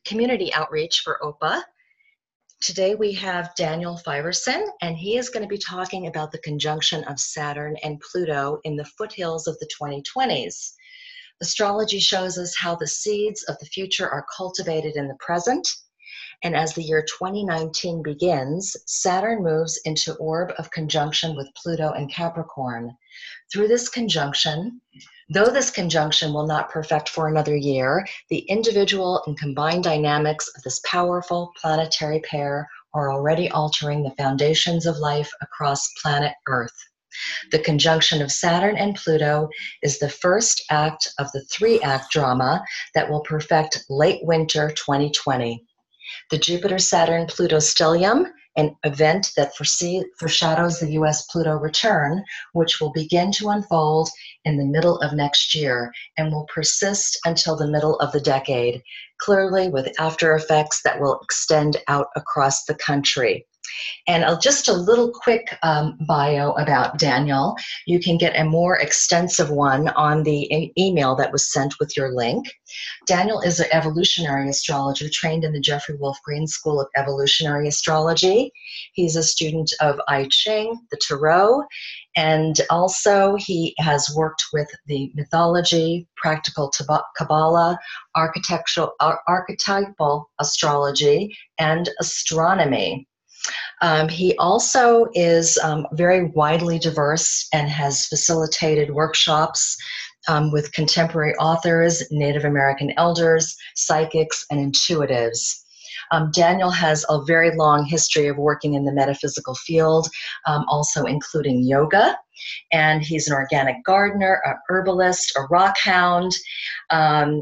community outreach for OPA. Today we have Daniel Fiverson, and he is going to be talking about the conjunction of Saturn and Pluto in the foothills of the 2020s. Astrology shows us how the seeds of the future are cultivated in the present. And as the year 2019 begins, Saturn moves into orb of conjunction with Pluto and Capricorn. Through this conjunction, though this conjunction will not perfect for another year, the individual and combined dynamics of this powerful planetary pair are already altering the foundations of life across planet Earth. The conjunction of Saturn and Pluto is the first act of the three-act drama that will perfect late winter 2020. The Jupiter-Saturn-Pluto stellium, an event that foreshadows the US Pluto Return, which will begin to unfold in the middle of next year and will persist until the middle of the decade, clearly with after effects that will extend out across the country. And just a little quick bio about Daniel. You can get a more extensive one on the email that was sent with your link. Daniel is an evolutionary astrologer trained in the Jeffrey Wolf Green School of Evolutionary Astrology. He's a student of Ching, the Tarot, and also he has worked with the mythology, practical Qabalah, archetypal astrology, and astronomy. He also is very widely diverse and has facilitated workshops with contemporary authors, Native American elders, psychics, and intuitives. Daniel has a very long history of working in the metaphysical field, also including yoga. And he's an organic gardener, a herbalist, a rock hound.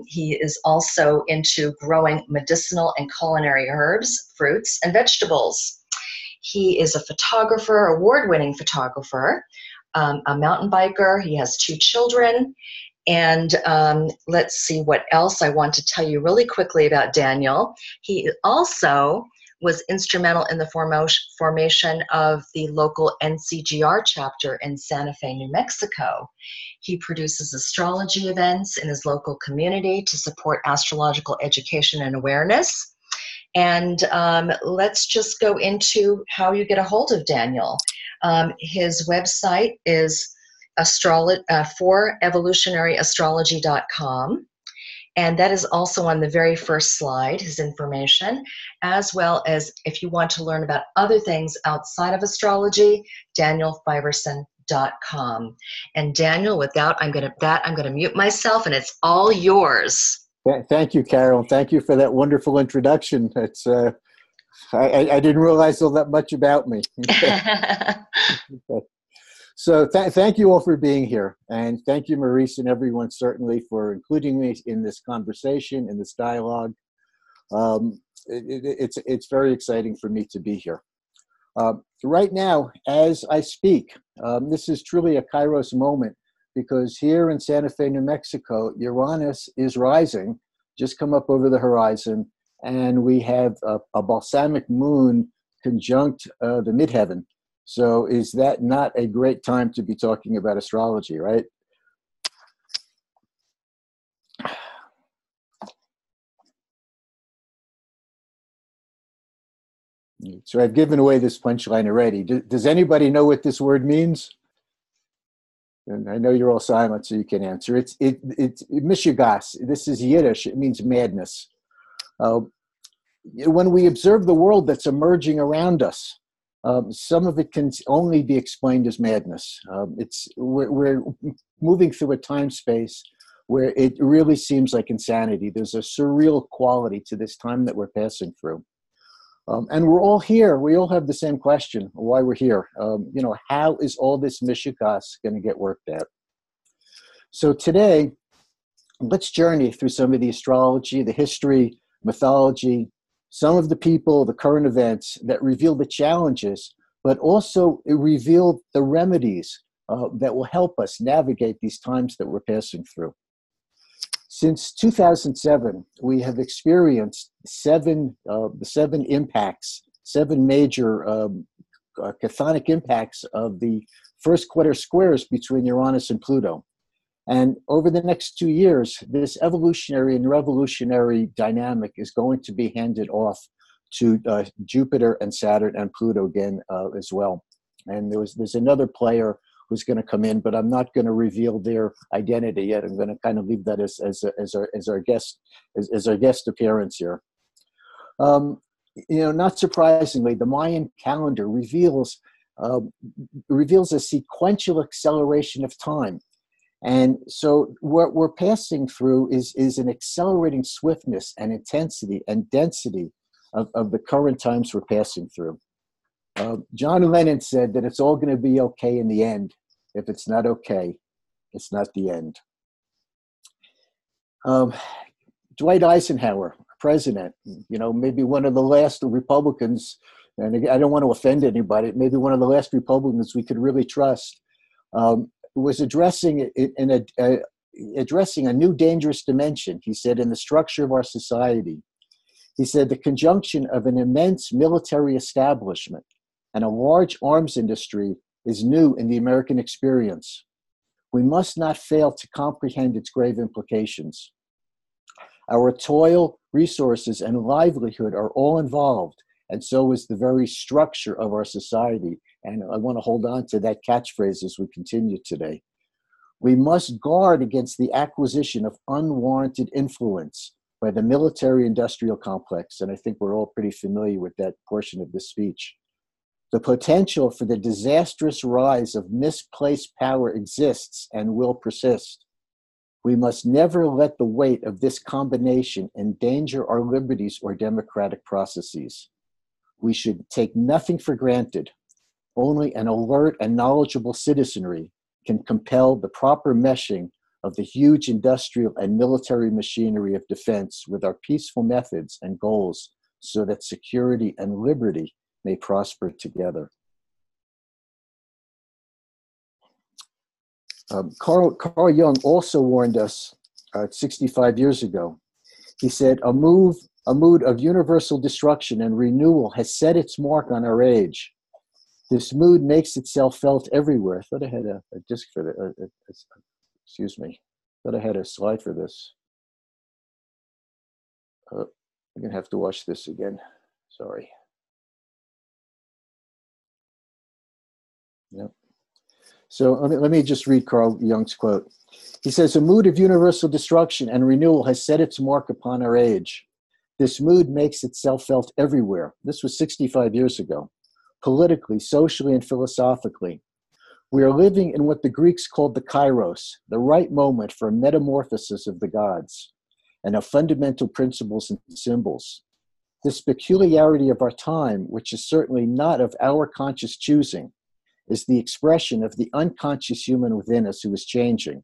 He is also into growing medicinal and culinary herbs, fruits, and vegetables. He is a photographer, award-winning photographer, a mountain biker. He has 2 children. And let's see what else I want to tell you really quickly about Daniel. He also was instrumental in the formation of the local NCGR chapter in Santa Fe, New Mexico. He produces astrology events in his local community to support astrological education and awareness. And let's just go into how you get a hold of Daniel. His website is evolutionaryastrology.com. And that is also on the very first slide, his information, as well as if you want to learn about other things outside of astrology, danielfiverson.com. And Daniel, I'm going to mute myself, and it's all yours. Thank you, Carol. Thank you for that wonderful introduction. It's I didn't realize all that much about me. So thank you all for being here. And thank you, Maurice, and everyone, certainly, for including me in this conversation, in this dialogue. It's very exciting for me to be here. Right now, as I speak, this is truly a Kairos moment, because here in Santa Fe, New Mexico, Uranus is rising, just come up over the horizon, and we have a balsamic moon conjunct the midheaven. So is that not a great time to be talking about astrology, right? So I've given away this punchline already. Does anybody know what this word means? And I know you're all silent, so you can answer. It's mishigas. This is Yiddish. It means madness. When we observe the world that's emerging around us, some of it can only be explained as madness. We're moving through a time space where it really seems like insanity. There's a surreal quality to this time that we're passing through. And we're all here. We all have the same question, why we're here. How is all this mishigas going to get worked out? So today, let's journey through some of the astrology, the history, mythology, some of the people, the current events that reveal the challenges, but also reveal the remedies that will help us navigate these times that we're passing through. Since 2007, we have experienced seven major chthonic impacts of the first quarter squares between Uranus and Pluto. And over the next 2 years, this evolutionary and revolutionary dynamic is going to be handed off to Jupiter and Saturn and Pluto again as well. And there's another player who's going to come in, but I'm not going to reveal their identity yet. I'm going to kind of leave that as our guest appearance here. Not surprisingly, the Mayan calendar reveals a sequential acceleration of time. And so what we're passing through is an accelerating swiftness and intensity and density of the current times we're passing through. John Lennon said that it's all going to be okay in the end. If it's not okay, it's not the end. Dwight Eisenhower, president, maybe one of the last Republicans, and I don't want to offend anybody, maybe one of the last Republicans we could really trust, was addressing a new dangerous dimension. He said, in the structure of our society, he said, the conjunction of an immense military establishment and a large arms industry is new in the American experience. We must not fail to comprehend its grave implications. Our toil, resources, and livelihood are all involved, and so is the very structure of our society. And I want to hold on to that catchphrase as we continue today. We must guard against the acquisition of unwarranted influence by the military-industrial complex, and I think we're all pretty familiar with that portion of this speech. The potential for the disastrous rise of misplaced power exists and will persist. We must never let the weight of this combination endanger our liberties or democratic processes. We should take nothing for granted. Only an alert and knowledgeable citizenry can compel the proper meshing of the huge industrial and military machinery of defense with our peaceful methods and goals so that security and liberty may prosper together. Carl Jung also warned us 65 years ago. He said, a mood of universal destruction and renewal has set its mark on our age. This mood makes itself felt everywhere. I thought I had a disc for that. Excuse me. I thought I had a slide for this. I'm going to have to watch this again. Sorry. Yep. So let me just read Carl Jung's quote. He says, a mood of universal destruction and renewal has set its mark upon our age. This mood makes itself felt everywhere. This was 65 years ago. Politically, socially, and philosophically. We are living in what the Greeks called the kairos, the right moment for a metamorphosis of the gods and of fundamental principles and symbols. This peculiarity of our time, which is certainly not of our conscious choosing, is the expression of the unconscious human within us who is changing.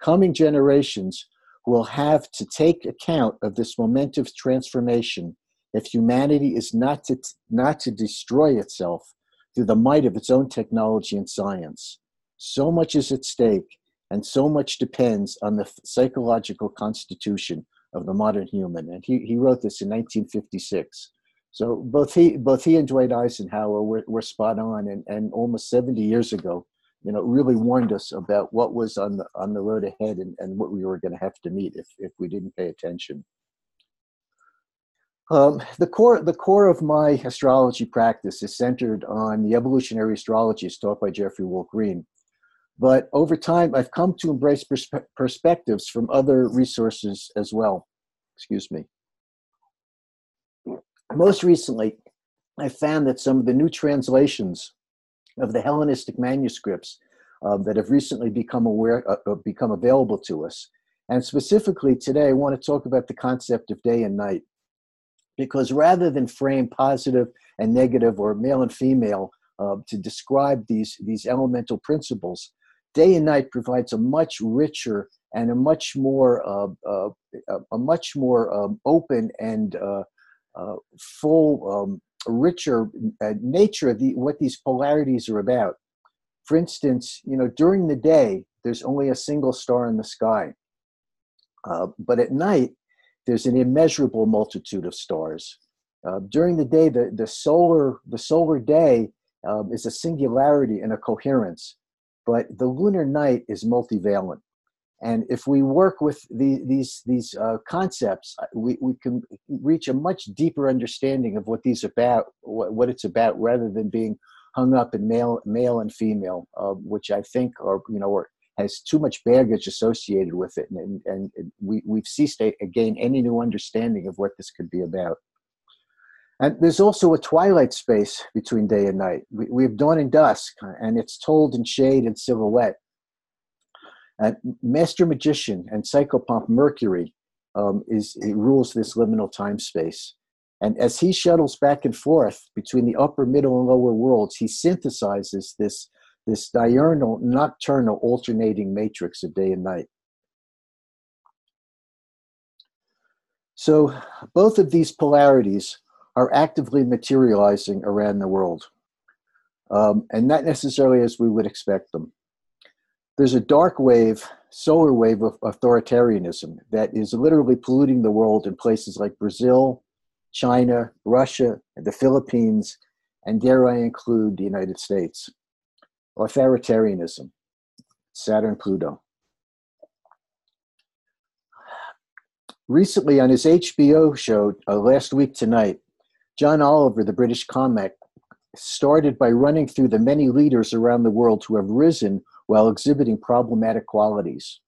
Coming generations will have to take account of this momentous transformation if humanity is not to destroy itself through the might of its own technology and science. So much is at stake, and so much depends on the psychological constitution of the modern human. And he wrote this in 1956. So both he and Dwight Eisenhower were spot on, and almost 70 years ago, really warned us about what was on the road ahead and what we were going to have to meet if we didn't pay attention. The core of my astrology practice is centered on the evolutionary astrology as taught by Jeffrey Wolk Green. But over time, I've come to embrace perspectives from other resources as well. Excuse me. Most recently, I found that some of the new translations of the Hellenistic manuscripts that have recently become available to us. And specifically today, I want to talk about the concept of day and night. Because rather than frame positive and negative or male and female to describe these elemental principles, day and night provides a much richer and a much more open and full, richer nature of what these polarities are about. For instance, during the day, there's only a single star in the sky. But at night, there's an immeasurable multitude of stars. During the day, the solar day is a singularity and a coherence, but the lunar night is multivalent. And if we work with these concepts, we can reach a much deeper understanding of what these about, what it's about, rather than being hung up in male and female, which I think has too much baggage associated with it, and we've ceased to gain any new understanding of what this could be about. And there's also a twilight space between day and night. We have dawn and dusk, and it's told in shade and silhouette. Master magician and psychopomp Mercury rules this liminal time space. And as he shuttles back and forth between the upper, middle, and lower worlds, he synthesizes this diurnal, nocturnal, alternating matrix of day and night. So both of these polarities are actively materializing around the world, and not necessarily as we would expect them. There's a dark wave, solar wave of authoritarianism that is literally polluting the world in places like Brazil, China, Russia, the Philippines, and dare I include the United States. Authoritarianism, Saturn, Pluto. Recently on his HBO show, Last Week Tonight, John Oliver, the British comic, started by running through the many leaders around the world who have risen while exhibiting problematic qualities.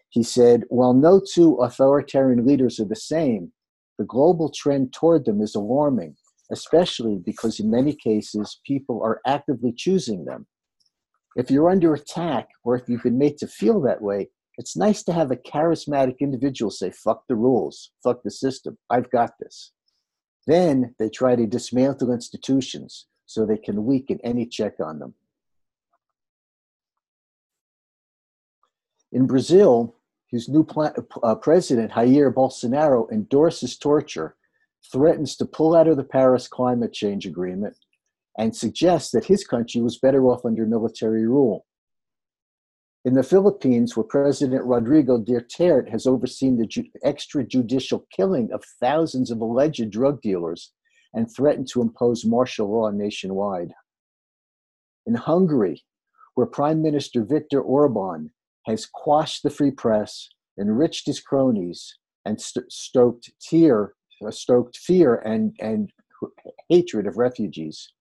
He said, while no two authoritarian leaders are the same, the global trend toward them is alarming, especially because in many cases, people are actively choosing them. If you're under attack, or if you've been made to feel that way, it's nice to have a charismatic individual say, fuck the rules, fuck the system, I've got this. Then they try to dismantle institutions so they can weaken any check on them. In Brazil, his new president, Jair Bolsonaro, endorses torture, threatens to pull out of the Paris Climate Change Agreement, and suggests that his country was better off under military rule. In the Philippines, where President Rodrigo Duterte has overseen the extrajudicial killing of thousands of alleged drug dealers and threatened to impose martial law nationwide. In Hungary, where Prime Minister Viktor Orban has quashed the free press, enriched his cronies, and stoked fear and hatred of refugees.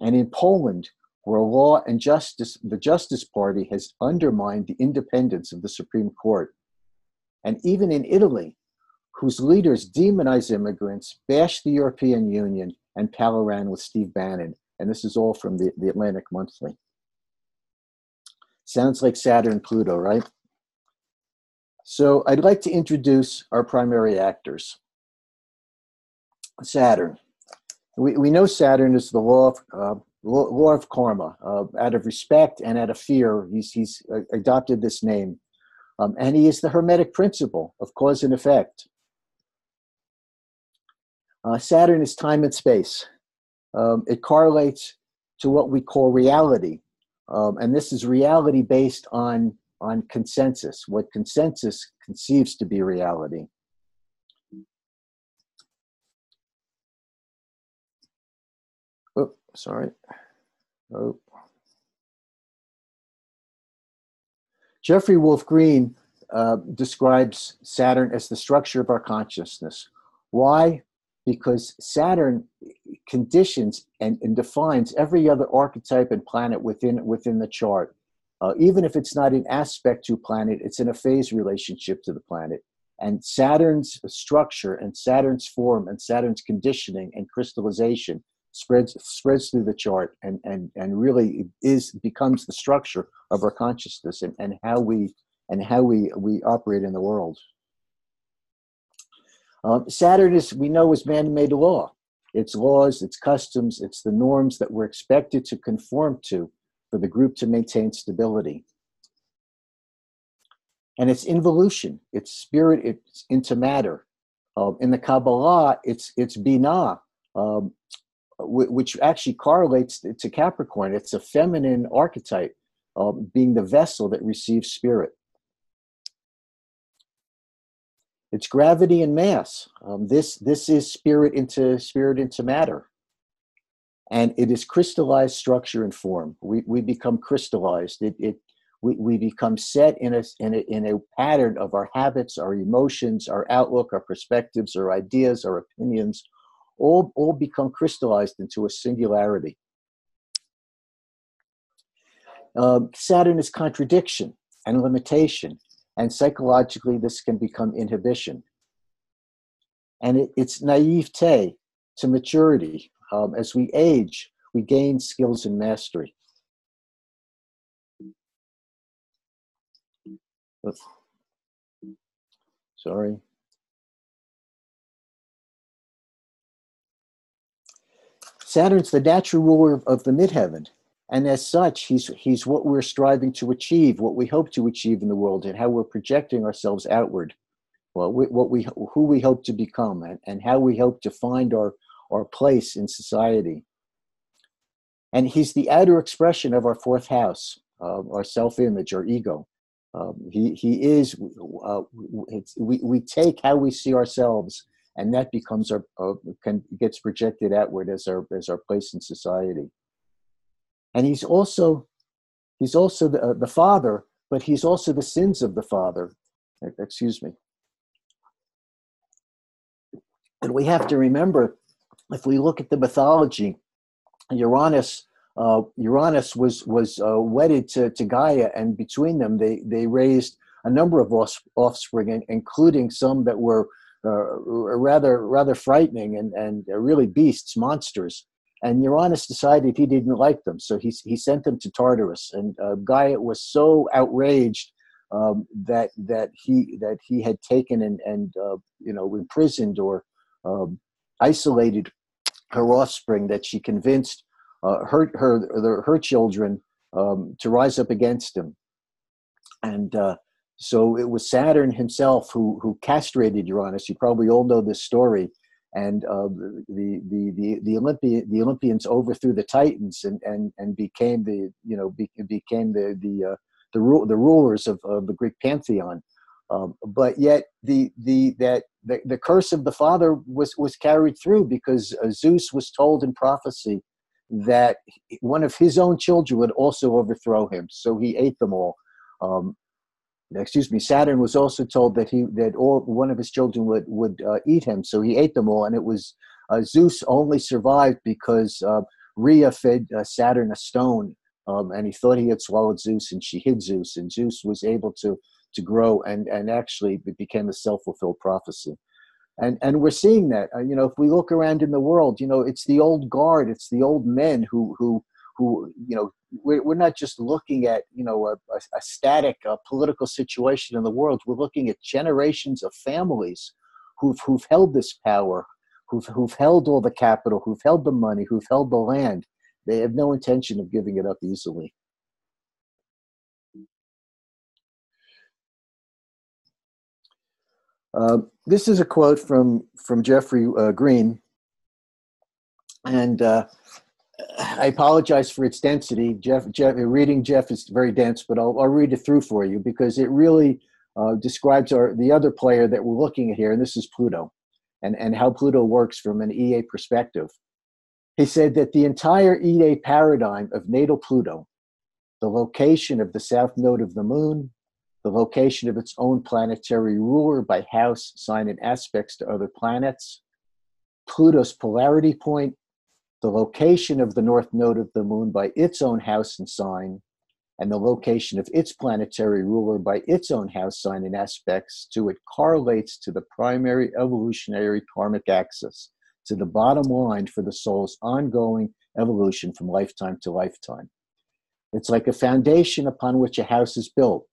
And in Poland, where law and justice, the Justice Party has undermined the independence of the Supreme Court. And even in Italy, whose leaders demonize immigrants, bash the European Union, and pal around with Steve Bannon. And this is all from the Atlantic Monthly. Sounds like Saturn and Pluto, right? So I'd like to introduce our primary actors. Saturn. We know Saturn is the law of karma. Out of respect and out of fear, he's adopted this name. And he is the Hermetic principle of cause and effect. Saturn is time and space. It correlates to what we call reality. And this is reality based on consensus, what consensus conceives to be reality. Oh, sorry. Oh. Jeffrey Wolf Green describes Saturn as the structure of our consciousness. Why? Because Saturn conditions and defines every other archetype and planet within the chart. Even if it's not in aspect to a planet, it's in a phase relationship to the planet. And Saturn's structure and Saturn's form and Saturn's conditioning and crystallization spreads through the chart and really becomes the structure of our consciousness and how we operate in the world. Saturn is man-made law. Its laws, its customs, it's the norms that we're expected to conform to for the group to maintain stability. And it's involution, it's spirit, it's into matter. In the Qabalah, it's Binah, which actually correlates to Capricorn. It's a feminine archetype, being the vessel that receives spirit. It's gravity and mass. This is spirit into matter. And it is crystallized structure and form. We become crystallized. We become set in a pattern of our habits, our emotions, our outlook, our perspectives, our ideas, our opinions, all become crystallized into a singularity. Saturn is contradiction and limitation, and psychologically this can become inhibition. And it's naivete to maturity. As we age, we gain skills and mastery. Oops. Sorry. Saturn's the natural ruler of the midheaven, and as such, he's what we're striving to achieve, what we hope to achieve in the world, and how we're projecting ourselves outward. Well, who we hope to become, and how we hope to find our place in society. And he's the outer expression of our fourth house, our self-image, our ego. He is. We take how we see ourselves, and that becomes gets projected outward as our place in society. And he's also the father, but he's also the sins of the father. Excuse me. And we have to remember, if we look at the mythology, Uranus was wedded to Gaia, and between them they raised a number of offspring, including some that were rather frightening and really beasts, monsters. And Uranus decided he didn't like them, so he sent them to Tartarus. And Gaia was so outraged that he had taken and imprisoned or isolated her offspring, that she convinced her children to rise up against him. And so it was Saturn himself who castrated Uranus. You probably all know this story. And the Olympians overthrew the Titans and became the rulers of the Greek pantheon. But yet the curse of the father was carried through, because Zeus was told in prophecy that one of his own children would also overthrow him, so he ate them all. Saturn was also told that one of his children would eat him, so he ate them all. And it was Zeus only survived because Rhea fed Saturn a stone, and he thought he had swallowed Zeus, and she hid Zeus, and Zeus was able to grow, and actually it became a self-fulfilled prophecy. And we're seeing that, if we look around in the world, it's the old guard, it's the old men who we're not just looking at, a static political situation in the world. We're looking at generations of families who've held this power, who've held all the capital, who've held the money, who've held the land. They have no intention of giving it up easily. This is a quote from Jeffrey Green, and I apologize for its density. Reading Jeff is very dense, but I'll read it through for you, because it really describes the other player that we're looking at here, and this is Pluto, and how Pluto works from an EA perspective. He said that the entire EA paradigm of natal Pluto, the location of the south node of the moon, the location of its own planetary ruler by house, sign, and aspects to other planets, Pluto's polarity point, the location of the north node of the moon by its own house and sign, and the location of its planetary ruler by its own house, sign, and aspects to it correlates to the primary evolutionary karmic axis, to the bottom line for the soul's ongoing evolution from lifetime to lifetime. It's like a foundation upon which a house is built.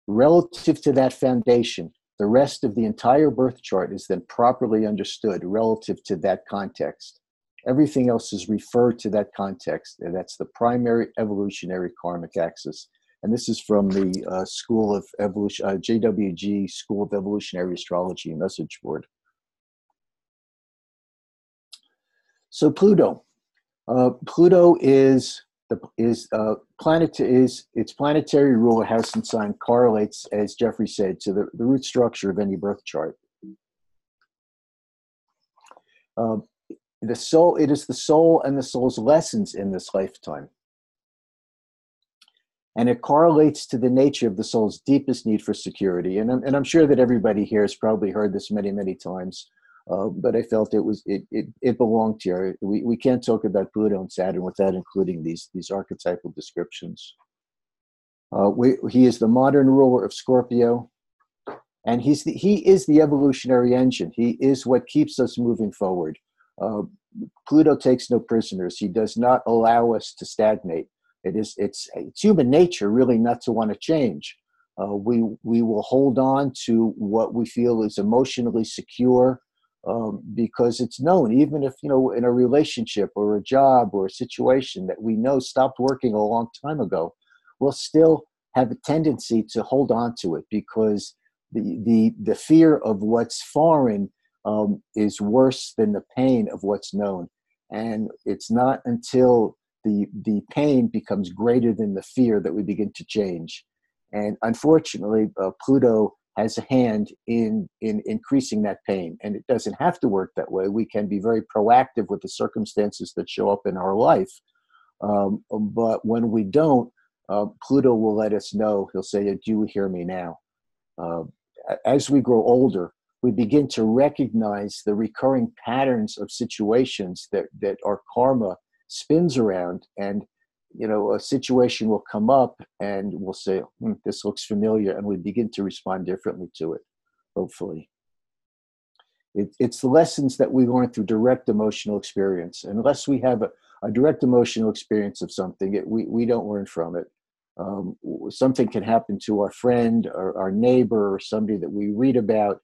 Relative to that foundation, the rest of the entire birth chart is then properly understood relative to that context. Everything else is referred to that context, and that's the primary evolutionary karmic axis. And this is from the School of Evolution, JWG School of Evolutionary Astrology message board. So Pluto is its planetary ruler, house and sign correlates, as Jeffrey said, to the root structure of any birth chart. The soul, it is the soul and the soul's lessons in this lifetime. And it correlates to the nature of the soul's deepest need for security. And I'm sure that everybody here has probably heard this many, many times, but I felt it belonged here. We can't talk about Pluto and Saturn without including these archetypal descriptions. He is the modern ruler of Scorpio, and he is the evolutionary engine. He is what keeps us moving forward. Pluto takes no prisoners. He does not allow us to stagnate. It's human nature really not to want to change. We will hold on to what we feel is emotionally secure because it's known. Even if, in a relationship or a job or a situation that we know stopped working a long time ago, we'll still have a tendency to hold on to it because the fear of what's foreign is worse than the pain of what's known. And it's not until the pain becomes greater than the fear that we begin to change. And unfortunately, Pluto has a hand in increasing that pain. And it doesn't have to work that way. We can be very proactive with the circumstances that show up in our life. But when we don't, Pluto will let us know. He'll say, do you hear me now? As we grow older, we begin to recognize the recurring patterns of situations that our karma spins around. And, a situation will come up and we'll say, this looks familiar. And we begin to respond differently to it, hopefully. It's the lessons that we learn through direct emotional experience. Unless we have a direct emotional experience of something, we don't learn from it. Something can happen to our friend or our neighbor or somebody that we read about,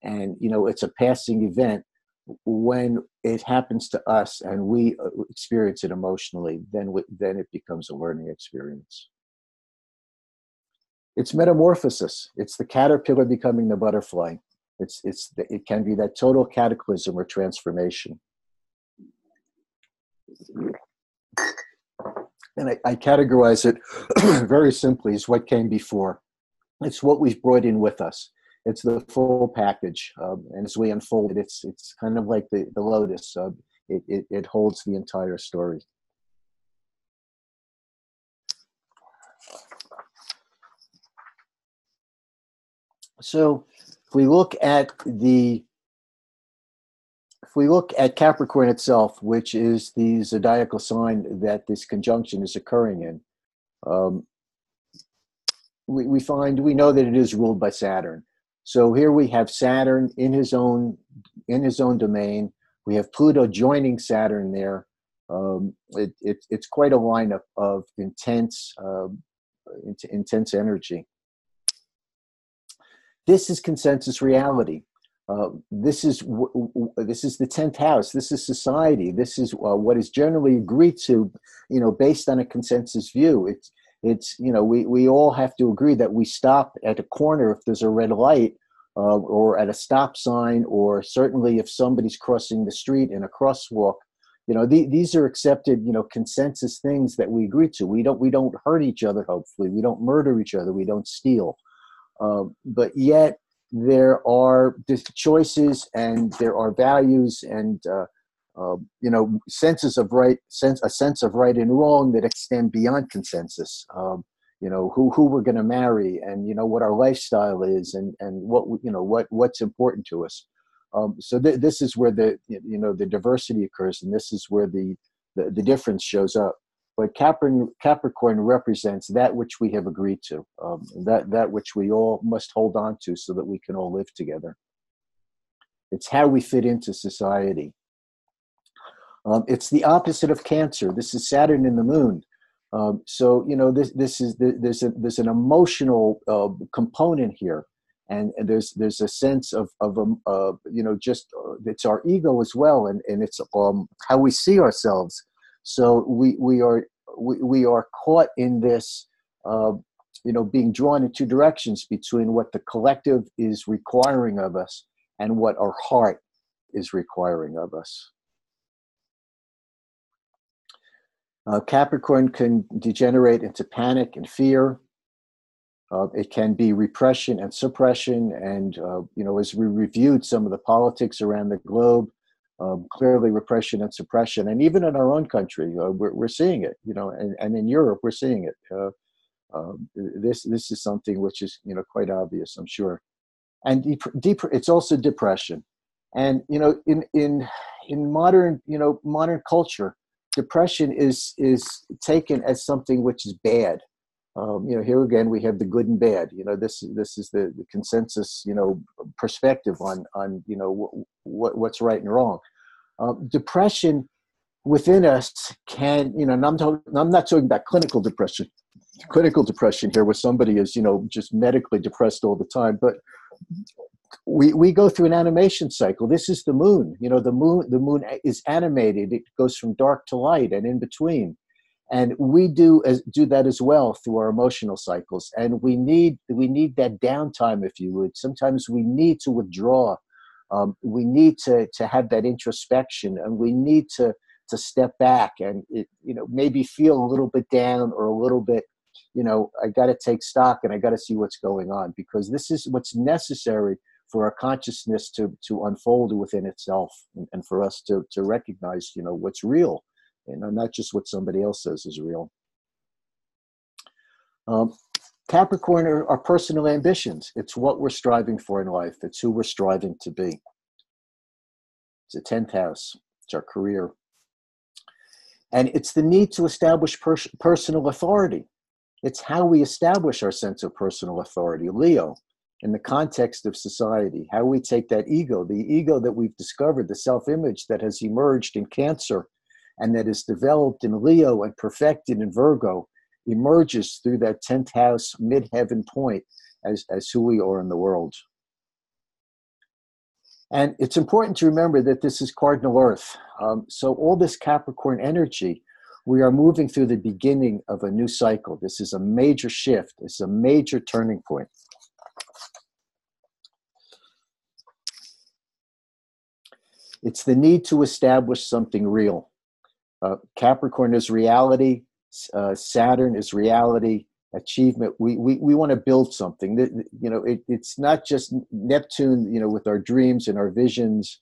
and it's a passing event. When it happens to us and we experience it emotionally, then it becomes a learning experience. It's metamorphosis. It's the caterpillar becoming the butterfly. It can be that total cataclysm or transformation. And I categorize it very simply as what came before. It's what we've brought in with us. It's the full package. And as we unfold it, it's kind of like the lotus. It holds the entire story. So if we look at Capricorn itself, which is the zodiacal sign that this conjunction is occurring in, we know that it is ruled by Saturn. So here we have Saturn in his own domain. We have Pluto joining Saturn there. It's quite a lineup of intense energy. This is consensus reality. This is the 10th house. This is society. This is what is generally agreed to, based on a consensus view. We all have to agree that we stop at a corner if there's a red light, or at a stop sign, or certainly if somebody's crossing the street in a crosswalk. These are accepted, consensus things that we agree to. We don't hurt each other. Hopefully, we don't murder each other. We don't steal. But yet there are choices and there are values and a sense of right and wrong that extend beyond consensus. Who we're going to marry, and what our lifestyle is, and what's important to us. So this is where the diversity occurs, and this is where the difference shows up. But Capricorn represents that which we have agreed to, that which we all must hold on to so that we can all live together. It's how we fit into society. It's the opposite of Cancer. This is Saturn in the Moon. So there's an emotional component here, and there's a sense of it's our ego as well, and it's how we see ourselves. So we are caught in this, being drawn in two directions between what the collective is requiring of us and what our heart is requiring of us. Capricorn can degenerate into panic and fear. It can be repression and suppression. And, as we reviewed some of the politics around the globe, clearly repression and suppression. And even in our own country, we're seeing it, and in Europe, we're seeing it. This is something which is, you know, quite obvious, I'm sure. And deeper, it's also depression. And, you know, in modern, you know, modern culture, depression is taken as something which is bad. You know, here again we have the good and bad. You know, this is the consensus, you know, perspective on you know what's right and wrong. Depression within us can, you know, and I'm not talking about clinical depression. Clinical depression here, where somebody is, you know, just medically depressed all the time, but we go through an animation cycle. This is the moon. You know, the moon is animated. It goes from dark to light and in between. And we do that as well through our emotional cycles. And we need that downtime, if you would. Sometimes we need to withdraw. We need to have that introspection, and we need to step back and, you know, maybe feel a little bit down or a little bit, you know, I got to take stock and I got to see what's going on, because this is what's necessary for our consciousness to unfold within itself, and for us to recognize, you know, what's real, and not just what somebody else says is real. Capricorn are personal ambitions. It's what we're striving for in life. It's who we're striving to be. It's the 10th house. It's our career. And it's the need to establish personal authority. It's how we establish our sense of personal authority. Leo, in the context of society, how we take that ego, the ego that we've discovered, the self-image that has emerged in Cancer and that is developed in Leo and perfected in Virgo, emerges through that 10th house midheaven point as who we are in the world. And it's important to remember that this is cardinal Earth. So all this Capricorn energy, we are moving through the beginning of a new cycle. This is a major shift. It's a major turning point. It's the need to establish something real. Capricorn is reality. Saturn is reality. Achievement. We want to build something. You know, it's not just Neptune, you know, with our dreams and our visions.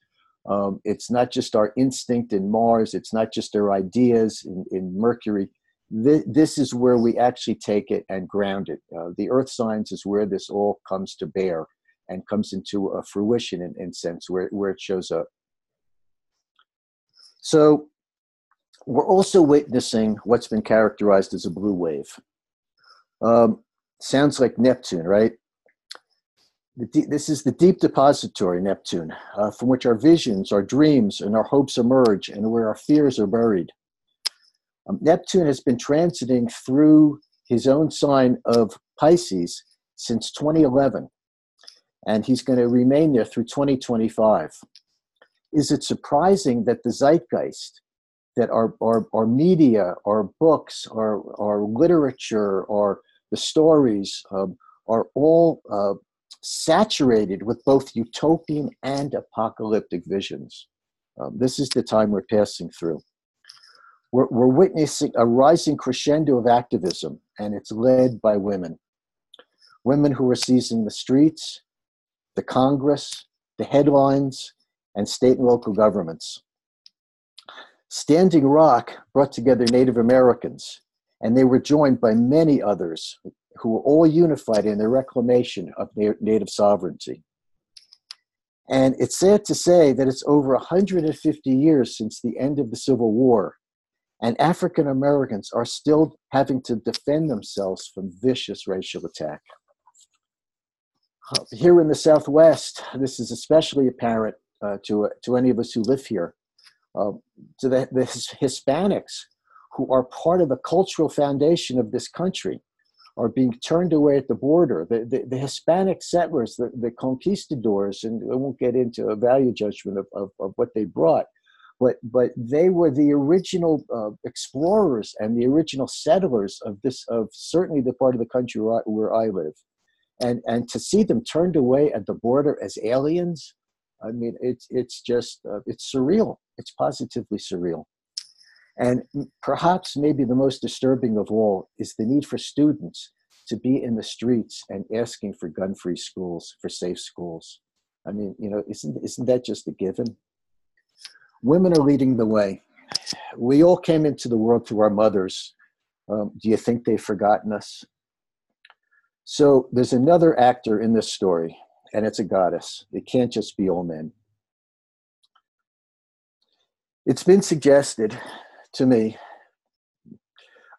It's not just our instinct in Mars. It's not just our ideas in Mercury. This is where we actually take it and ground it. The earth signs is where this all comes to bear and comes into a fruition in sense where it shows up. So we're also witnessing what's been characterized as a blue wave. Sounds like Neptune, right? This is the deep depository, Neptune, from which our visions, our dreams, and our hopes emerge, and where our fears are buried. Neptune has been transiting through his own sign of Pisces since 2011, and he's going to remain there through 2025. Is it surprising that the zeitgeist, that our media, our books, our literature, our the stories are all saturated with both utopian and apocalyptic visions? This is the time we're passing through. We're witnessing a rising crescendo of activism, and it's led by women. Women who are seizing the streets, the Congress, the headlines, and state and local governments. Standing Rock brought together Native Americans, and they were joined by many others who were all unified in their reclamation of Native sovereignty. And it's sad to say that it's over 150 years since the end of the Civil War, and African Americans are still having to defend themselves from vicious racial attack. Here in the Southwest, this is especially apparent to any of us who live here. To the Hispanics, who are part of the cultural foundation of this country, are being turned away at the border. The Hispanic settlers, the conquistadors, and I won't get into a value judgment of what they brought, but they were the original explorers and the original settlers of certainly the part of the country where I live. And to see them turned away at the border as aliens, I mean, it's just, it's surreal. It's positively surreal. And perhaps maybe the most disturbing of all is the need for students to be in the streets and asking for gun-free schools, for safe schools. I mean, you know, isn't that just a given? Women are leading the way. We all came into the world through our mothers. Do you think they've forgotten us? So there's another actor in this story, and it's a goddess. It can't just be all men. It's been suggested to me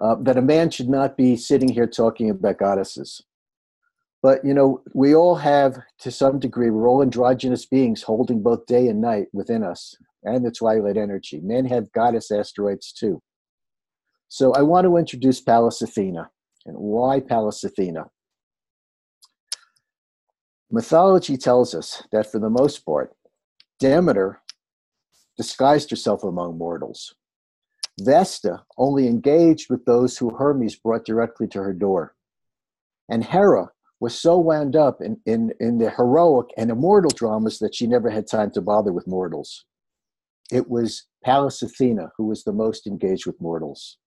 that a man should not be sitting here talking about goddesses. But, we all have, to some degree, we're all androgynous beings holding both day and night within us and the twilight energy. Men have goddess asteroids too. So I want to introduce Pallas Athena. And why Pallas Athena? Mythology tells us that for the most part, Demeter disguised herself among mortals. Vesta only engaged with those who Hermes brought directly to her door. And Hera was so wound up in the heroic and immortal dramas that she never had time to bother with mortals. It was Pallas Athena who was the most engaged with mortals.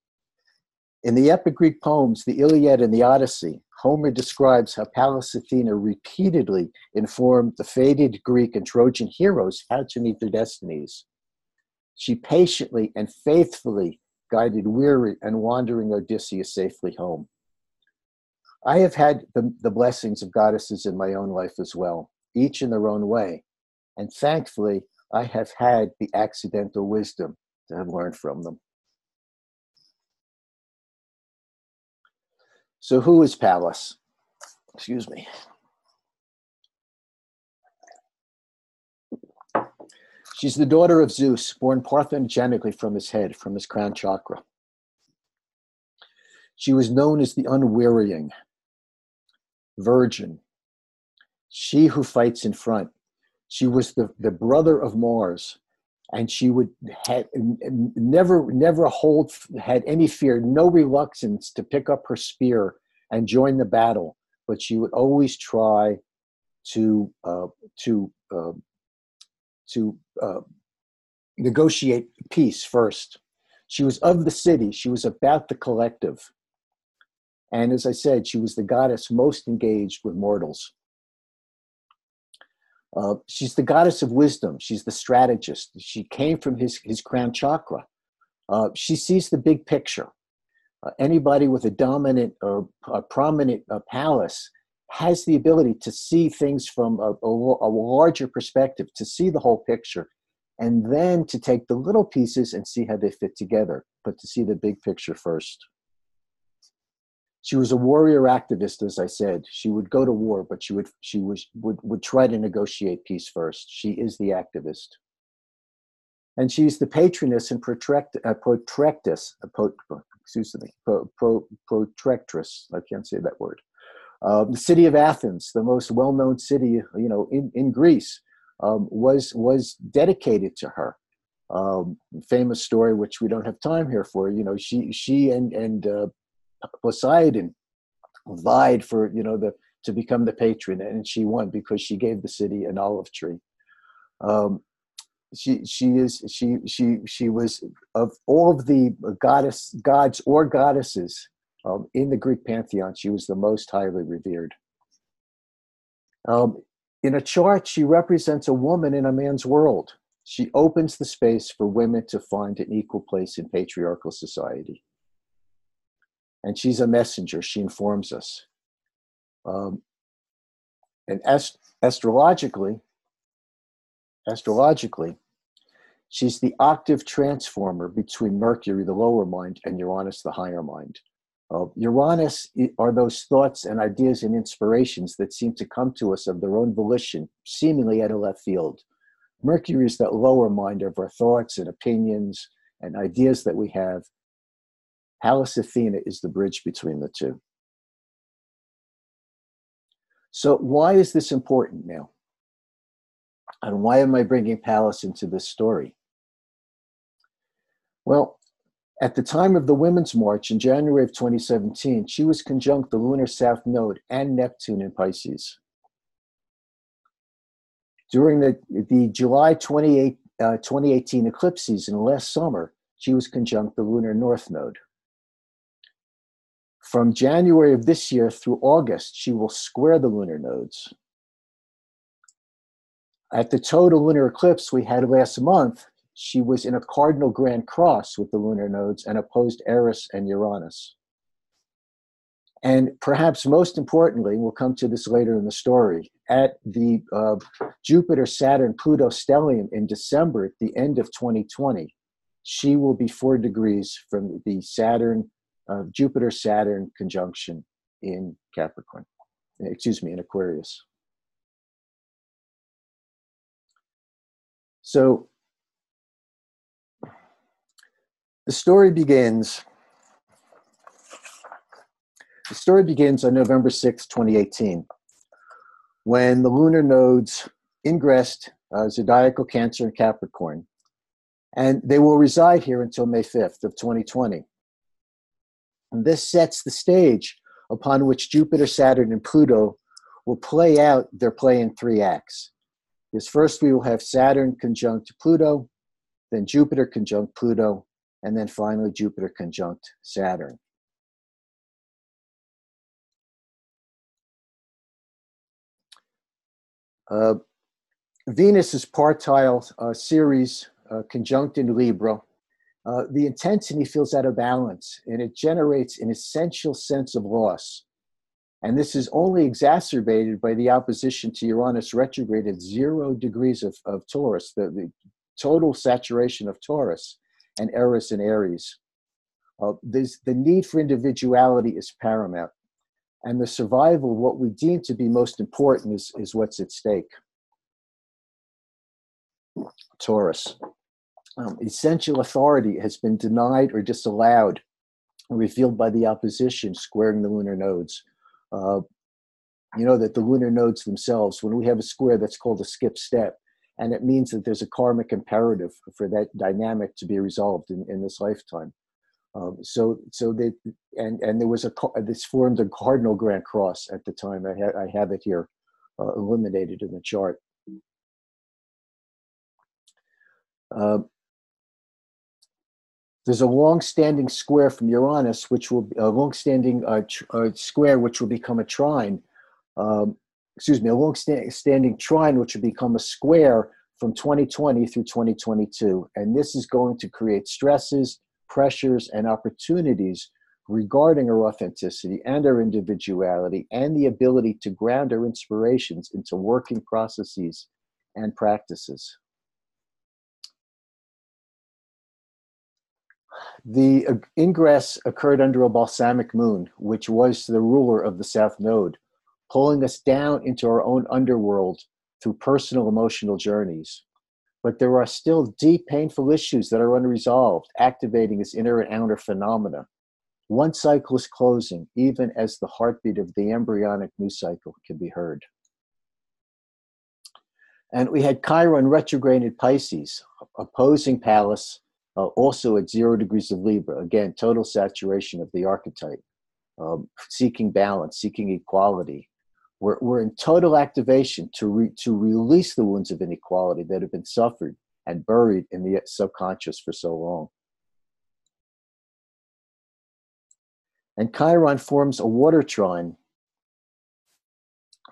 In the epic Greek poems, the Iliad and the Odyssey, Homer describes how Pallas Athena repeatedly informed the fated Greek and Trojan heroes how to meet their destinies. She patiently and faithfully guided weary and wandering Odysseus safely home. I have had the blessings of goddesses in my own life as well, each in their own way. And thankfully, I have had the accidental wisdom to have learned from them. So who is Pallas? Excuse me. She's the daughter of Zeus, born parthenogenically from his head, from his crown chakra. She was known as the unwearying, virgin, she who fights in front. She was the brother of Mars, and she would had had any fear, no reluctance to pick up her spear and join the battle, but she would always try to negotiate peace first. She was of the city. She was about the collective. And as I said, she was the goddess most engaged with mortals. She's the goddess of wisdom. She's the strategist. She came from his crown chakra. She sees the big picture. Anybody with a dominant or a prominent palace has the ability to see things from a larger perspective, to see the whole picture, and then to take the little pieces and see how they fit together, but to see the big picture first. She was a warrior activist, as I said. She would go to war, but she would try to negotiate peace first. She is the activist. And she's the patroness and protractress, I can't say that word. The city of Athens, the most well-known city, in Greece, was dedicated to her. Famous story, which we don't have time here for. She and Poseidon vied for to become the patron, and she won because she gave the city an olive tree. She was, of all of the gods or goddesses in the Greek pantheon, she was the most highly revered. In a chart, she represents a woman in a man's world. She opens the space for women to find an equal place in patriarchal society. And she's a messenger. She informs us. And astrologically, she's the octave transformer between Mercury, the lower mind, and Uranus, the higher mind. Uranus are those thoughts and ideas and inspirations that seem to come to us of their own volition, seemingly out of left field. Mercury is that lower mind of our thoughts and opinions and ideas that we have. Pallas Athena is the bridge between the two. So why is this important now? And why am I bringing Pallas into this story? Well, at the time of the Women's March in January of 2017, she was conjunct the lunar south node and Neptune in Pisces. During the July 2018 eclipse season last summer, she was conjunct the lunar north node. From January of this year through August, she will square the lunar nodes. At the total lunar eclipse we had last month, she was in a cardinal grand cross with the lunar nodes and opposed Eris and Uranus. And perhaps most importantly, we'll come to this later in the story, at the Jupiter-Saturn-Pluto stellium in December, at the end of 2020, she will be 4 degrees from the Jupiter-Saturn conjunction in Capricorn, excuse me, in Aquarius. So the story begins on November 6, 2018, when the lunar nodes ingressed zodiacal Cancer and Capricorn, and they will reside here until May 5th of 2020. And this sets the stage upon which Jupiter, Saturn, and Pluto will play out their play in 3 acts. Because first we will have Saturn conjunct Pluto, then Jupiter conjunct Pluto, and then finally Jupiter conjunct Saturn. Venus is partile Ceres conjunct in Libra. The intensity feels out of balance, and it generates an essential sense of loss. And this is only exacerbated by the opposition to Uranus retrograde at 0 degrees of Taurus, the total saturation of Taurus, and Eris in Aries. The need for individuality is paramount, and the survival of what we deem to be most important is what's at stake. Taurus. Essential authority has been denied or disallowed, revealed by the opposition squaring the lunar nodes. You know that the lunar nodes themselves, when we have a square, that's called a skip step, and it means that there's a karmic imperative for that dynamic to be resolved in this lifetime. There was this formed a cardinal grand cross at the time. I have it here, illuminated in the chart. There's a long-standing square from Uranus, which will a long-standing square, which will become a trine. A long-standing trine, which will become a square from 2020 through 2022, and this is going to create stresses, pressures, and opportunities regarding our authenticity and our individuality, and the ability to ground our inspirations into working processes and practices. The ingress occurred under a balsamic moon, which was the ruler of the South Node, pulling us down into our own underworld through personal emotional journeys. But there are still deep, painful issues that are unresolved, activating its inner and outer phenomena. One cycle is closing, even as the heartbeat of the embryonic new cycle can be heard. And we had Chiron retrograde in Pisces, opposing Pallas, also at 0 degrees of Libra. Again, total saturation of the archetype, seeking balance, seeking equality. We're in total activation to release the wounds of inequality that have been suffered and buried in the subconscious for so long. And Chiron forms a water trine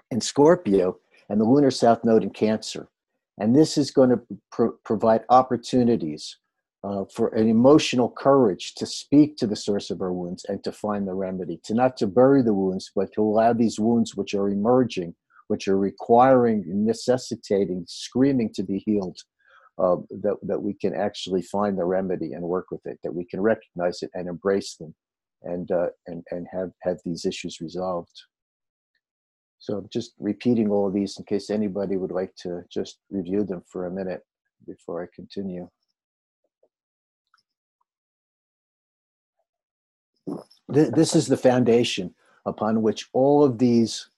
in Scorpio and the lunar south node in Cancer. And this is going to provide opportunities for an emotional courage to speak to the source of our wounds and to find the remedy, not to bury the wounds, but to allow these wounds which are emerging, which are requiring, necessitating, screaming to be healed, that we can actually find the remedy and work with it, that we can recognize it and embrace them and have these issues resolved. So I'm just repeating all of these in case anybody would like to just review them for a minute before I continue. This is the foundation upon which all of these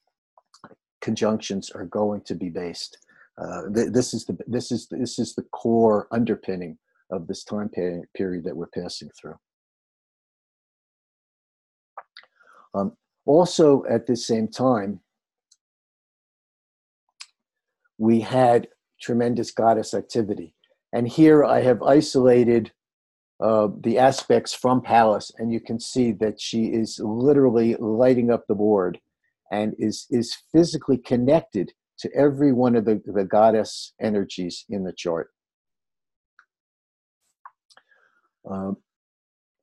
conjunctions are going to be based. This is the core underpinning of this time period that we're passing through. Also, at the same time, we had tremendous goddess activity, and here I have isolated the aspects from Pallas, and you can see that she is literally lighting up the board and is physically connected to every one of the goddess energies in the chart.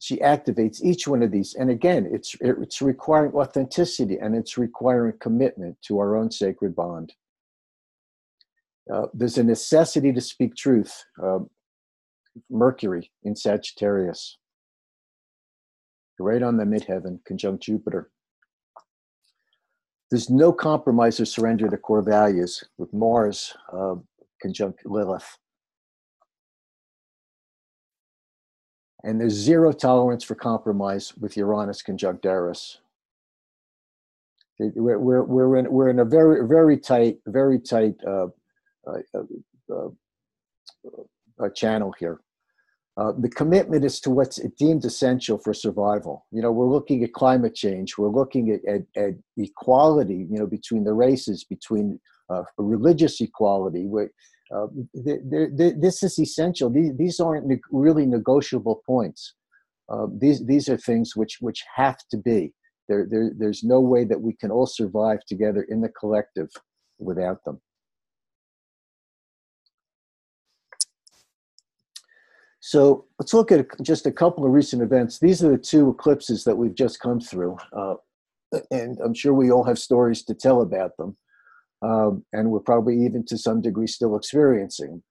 she activates each one of these. And again, it's requiring authenticity, and it's requiring commitment to our own sacred bond. There's a necessity to speak truth. Mercury in Sagittarius, right on the midheaven, conjunct Jupiter. There's no compromise or surrender to core values with Mars conjunct Lilith. And there's zero tolerance for compromise with Uranus conjunct Eris. We're in a very tight channel here. The commitment is to what's deemed essential for survival. You know, we're looking at climate change. We're looking at equality, you know, between the races, between religious equality. This is essential. These aren't really negotiable points. These are things which have to be. There's no way that we can all survive together in the collective without them. So let's look at just a couple of recent events. These are the two eclipses that we've just come through. And I'm sure we all have stories to tell about them. And we're probably even to some degree still experiencing.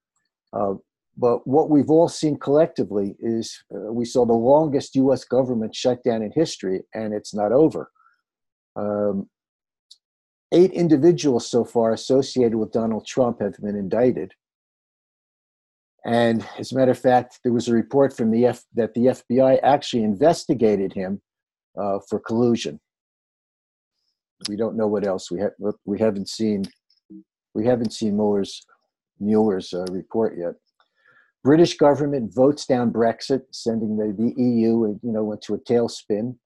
But what we've all seen collectively is we saw the longest US government shutdown in history, and it's not over. 8 individuals so far associated with Donald Trump have been indicted. And as a matter of fact, there was a report from that the FBI actually investigated him for collusion. We don't know what else. We haven't seen Mueller's report yet. British government votes down Brexit, sending the EU, went to a tailspin.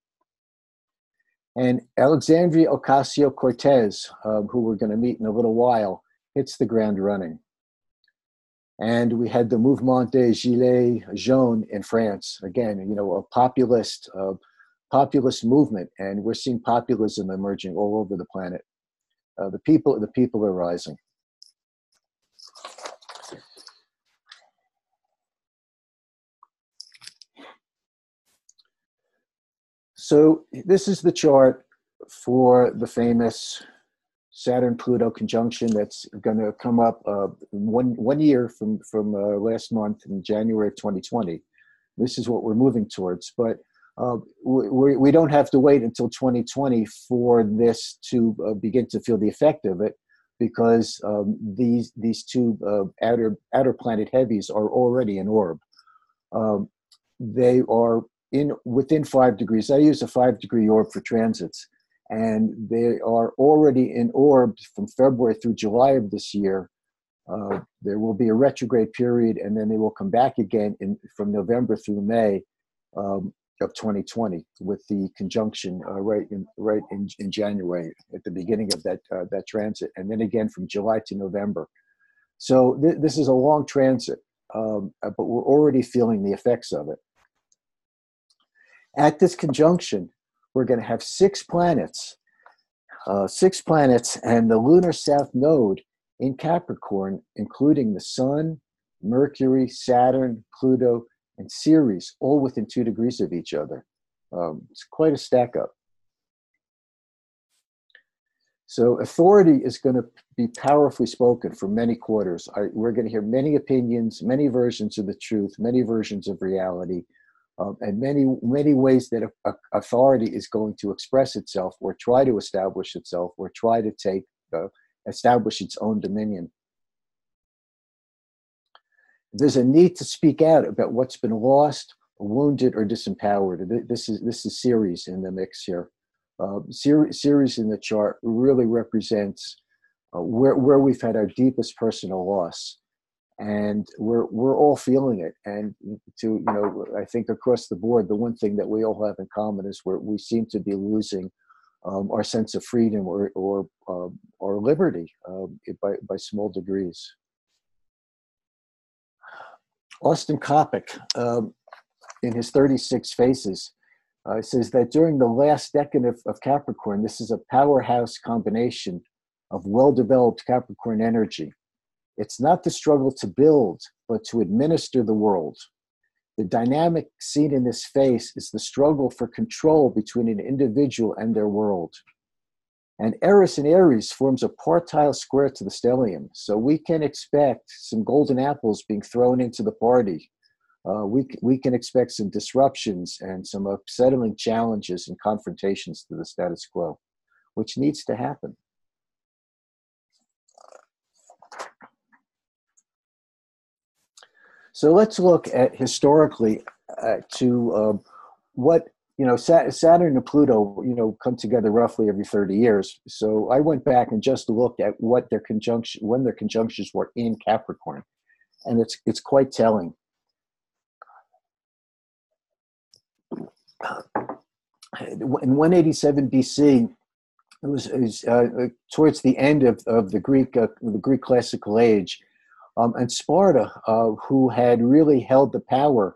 And Alexandria Ocasio-Cortez, who we're going to meet in a little while, hits the ground running. And we had the Mouvement des Gilets Jaunes in France. Again, a populist movement, and we're seeing populism emerging all over the planet. The people are rising. So this is the chart for the famous Saturn-Pluto conjunction that's going to come up one year from last month in January of 2020. This is what we're moving towards, but we don't have to wait until 2020 for this to begin to feel the effect of it, because these two outer planet heavies are already in orb. They are within 5 degrees. I use a 5-degree orb for transits. And they are already in orb from February through July of this year. There will be a retrograde period, and then they will come back again from November through May of 2020 with the conjunction right in January at the beginning of that transit, and then again from July to November. So this is a long transit, but we're already feeling the effects of it. At this conjunction, we're going to have 6 planets, and the lunar south node in Capricorn, including the Sun, Mercury, Saturn, Pluto, and Ceres, all within 2 degrees of each other. It's quite a stack up. So authority is going to be powerfully spoken for many quarters. We're going to hear many opinions, many versions of the truth, many versions of reality. And many ways that authority is going to express itself, or try to establish itself, or try to establish its own dominion. There's a need to speak out about what's been lost, wounded, or disempowered. This is Ceres in the mix here. Ceres in the chart really represents where we've had our deepest personal loss. And we're all feeling it. And I think across the board, the one thing that we all have in common is we seem to be losing our sense of freedom or liberty by small degrees. Austin Coppock, in his 36 Faces, says that during the last decade of Capricorn, this is a powerhouse combination of well-developed Capricorn energy. It's not the struggle to build, but to administer the world. the dynamic seen in this phase is the struggle for control between an individual and their world. And Eris in Aries forms a partile square to the stellium. So we can expect some golden apples being thrown into the party. We can expect some disruptions and some upsetting challenges and confrontations to the status quo, which needs to happen. So let's look at historically to what, Saturn and Pluto, come together roughly every 30 years. So I went back and just looked at when their conjunctions were in Capricorn, and it's quite telling. In 187 BC, it was towards the end of the Greek classical age, and Sparta, who had really held the power,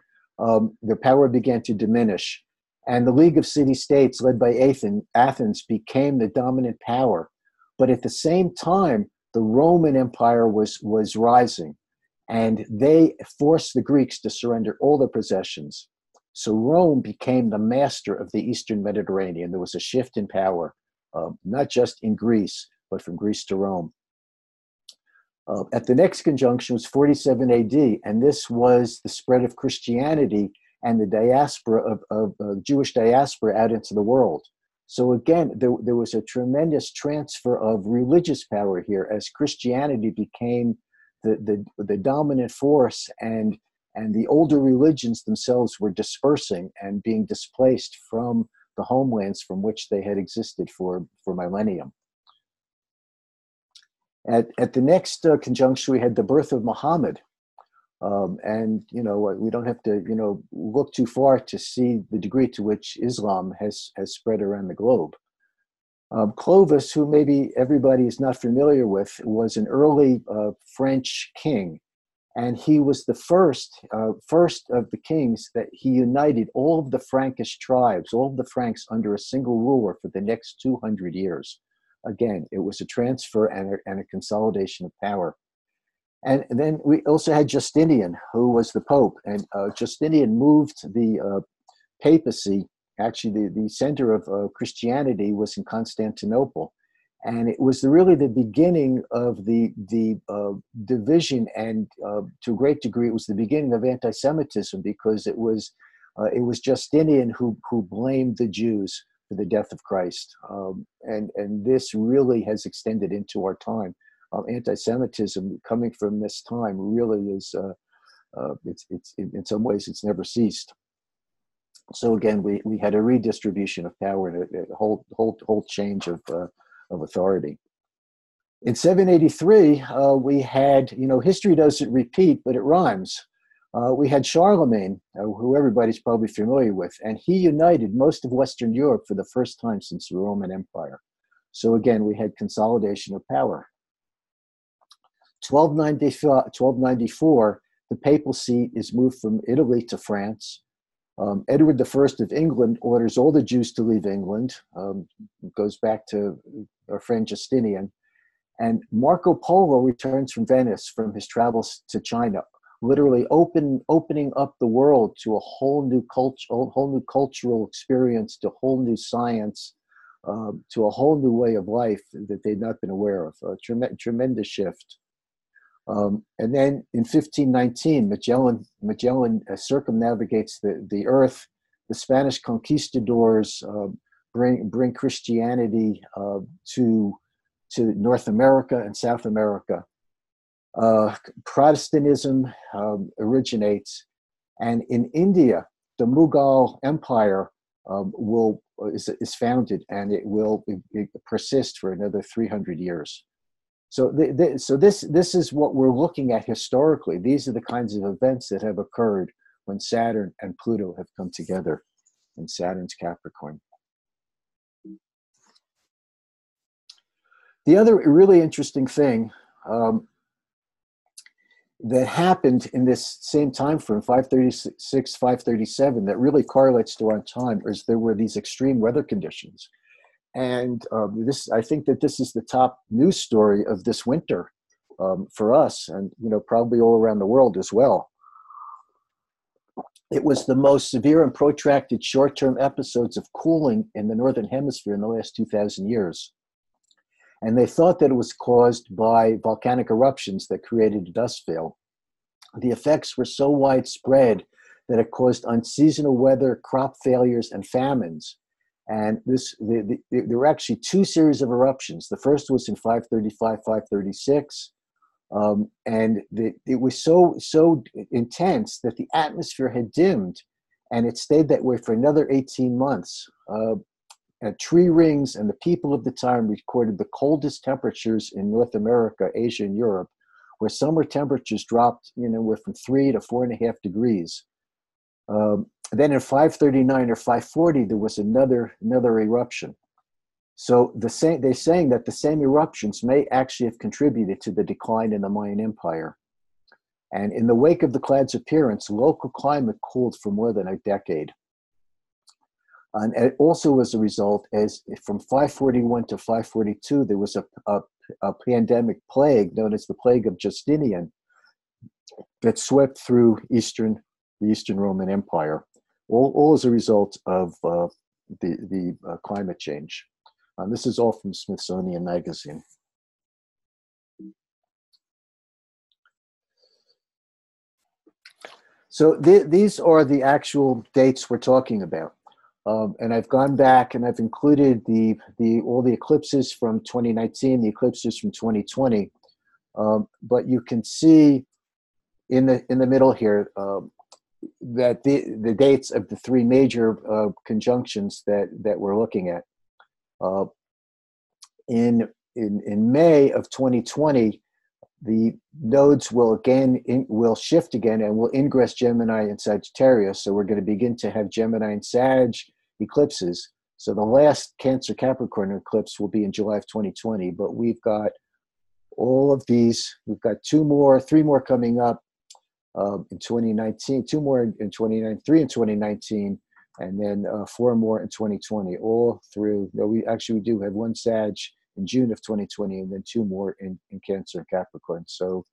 their power began to diminish. And the League of City-States, led by Athens, became the dominant power. But at the same time, the Roman Empire was rising, and they forced the Greeks to surrender all their possessions. So Rome became the master of the Eastern Mediterranean. There was a shift in power, not just in Greece, but from Greece to Rome. At the next conjunction was 47 AD, and this was the spread of Christianity and the diaspora of Jewish diaspora out into the world. So again, there was a tremendous transfer of religious power here as Christianity became the dominant force, and the older religions themselves were dispersing and being displaced from the homelands from which they had existed for millennium. At the next conjunction, we had the birth of Muhammad. And, we don't have to, look too far to see the degree to which Islam has spread around the globe. Clovis, who maybe everybody is not familiar with, was an early French king. And he was the first of the kings that he united all of the Frankish tribes, all of the Franks under a single ruler for the next 200 years. Again, it was a transfer and a consolidation of power. And then we also had Justinian, who was the Pope. And Justinian moved the papacy, actually the center of Christianity was in Constantinople. And it was really the beginning of the division, and to a great degree, it was the beginning of anti-Semitism, because it was Justinian who blamed the Jews for the death of Christ. And this really has extended into our time. Anti-Semitism coming from this time really is, it's in some ways it's never ceased. So again, we had a redistribution of power and a whole change of authority. In 783, we had, history doesn't repeat, but it rhymes. We had Charlemagne, who everybody's probably familiar with, and he united most of Western Europe for the first time since the Roman Empire. So again, we had consolidation of power. 1294, the papal seat is moved from Italy to France. Edward I of England orders all the Jews to leave England. Goes back to our friend Justinian. And Marco Polo returns from Venice from his travels to China, literally opening up the world to a whole new cultural experience, to a whole new science, to a whole new way of life that they'd not been aware of. A tremendous shift. And then in 1519, Magellan circumnavigates the earth. The Spanish conquistadors bring Christianity to North America and South America. Protestantism originates, and in India, the Mughal Empire is founded, and it will persist for another 300 years. So this is what we're looking at historically. These are the kinds of events that have occurred when Saturn and Pluto have come together in Saturn's Capricorn. The other really interesting thing that happened in this same time frame, 536, 537, that really correlates to our time, is there were these extreme weather conditions. And I think that this is the top news story of this winter for us, and probably all around the world as well. it was the most severe and protracted short-term episodes of cooling in the Northern Hemisphere in the last 2,000 years. And they thought that it was caused by volcanic eruptions that created a dust veil. The effects were so widespread that it caused unseasonal weather, crop failures, and famines. And there were actually two series of eruptions. The first was in 535, 536. And it was so intense that the atmosphere had dimmed, and it stayed that way for another 18 months. Tree rings and the people of the time recorded the coldest temperatures in North America, Asia, and Europe, where summer temperatures dropped, were from 3 to 4.5 degrees. Then in 539 or 540, there was another eruption. So they're saying that the same eruptions may actually have contributed to the decline in the Mayan Empire. And in the wake of the cloud's appearance, local climate cooled for more than a decade. And it also as a result, as from 541 to 542, there was a pandemic plague known as the Plague of Justinian that swept through the Eastern Roman Empire, all as a result of the climate change. This is all from Smithsonian Magazine. So these are the actual dates we're talking about. And I've gone back and I've included all the eclipses from 2019, the eclipses from 2020. But you can see in the middle here that the dates of the three major conjunctions that we're looking at. In May of 2020, the nodes will shift again and will ingress Gemini and Sagittarius. So we're going to begin to have Gemini and Sag eclipses. So the last Cancer Capricorn eclipse will be in July of 2020. But we've got all of these. We've got three more coming up in 2019, two more in 2019, three in 2019, and then 4 more in 2020. All through. We do have one Sag in June of 2020, and then 2 more in Cancer and Capricorn. So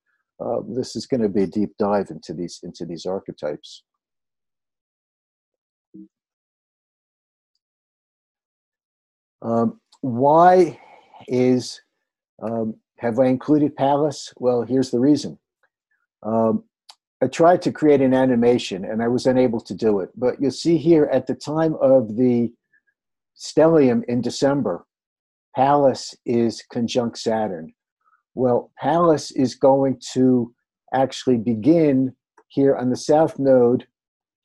this is going to be a deep dive into these archetypes. Why have I included Pallas? Well, here's the reason. I tried to create an animation, and I was unable to do it. But you'll see here at the time of the stellium in December, Pallas is conjunct Saturn. Well, Pallas is going to actually begin here on the South Node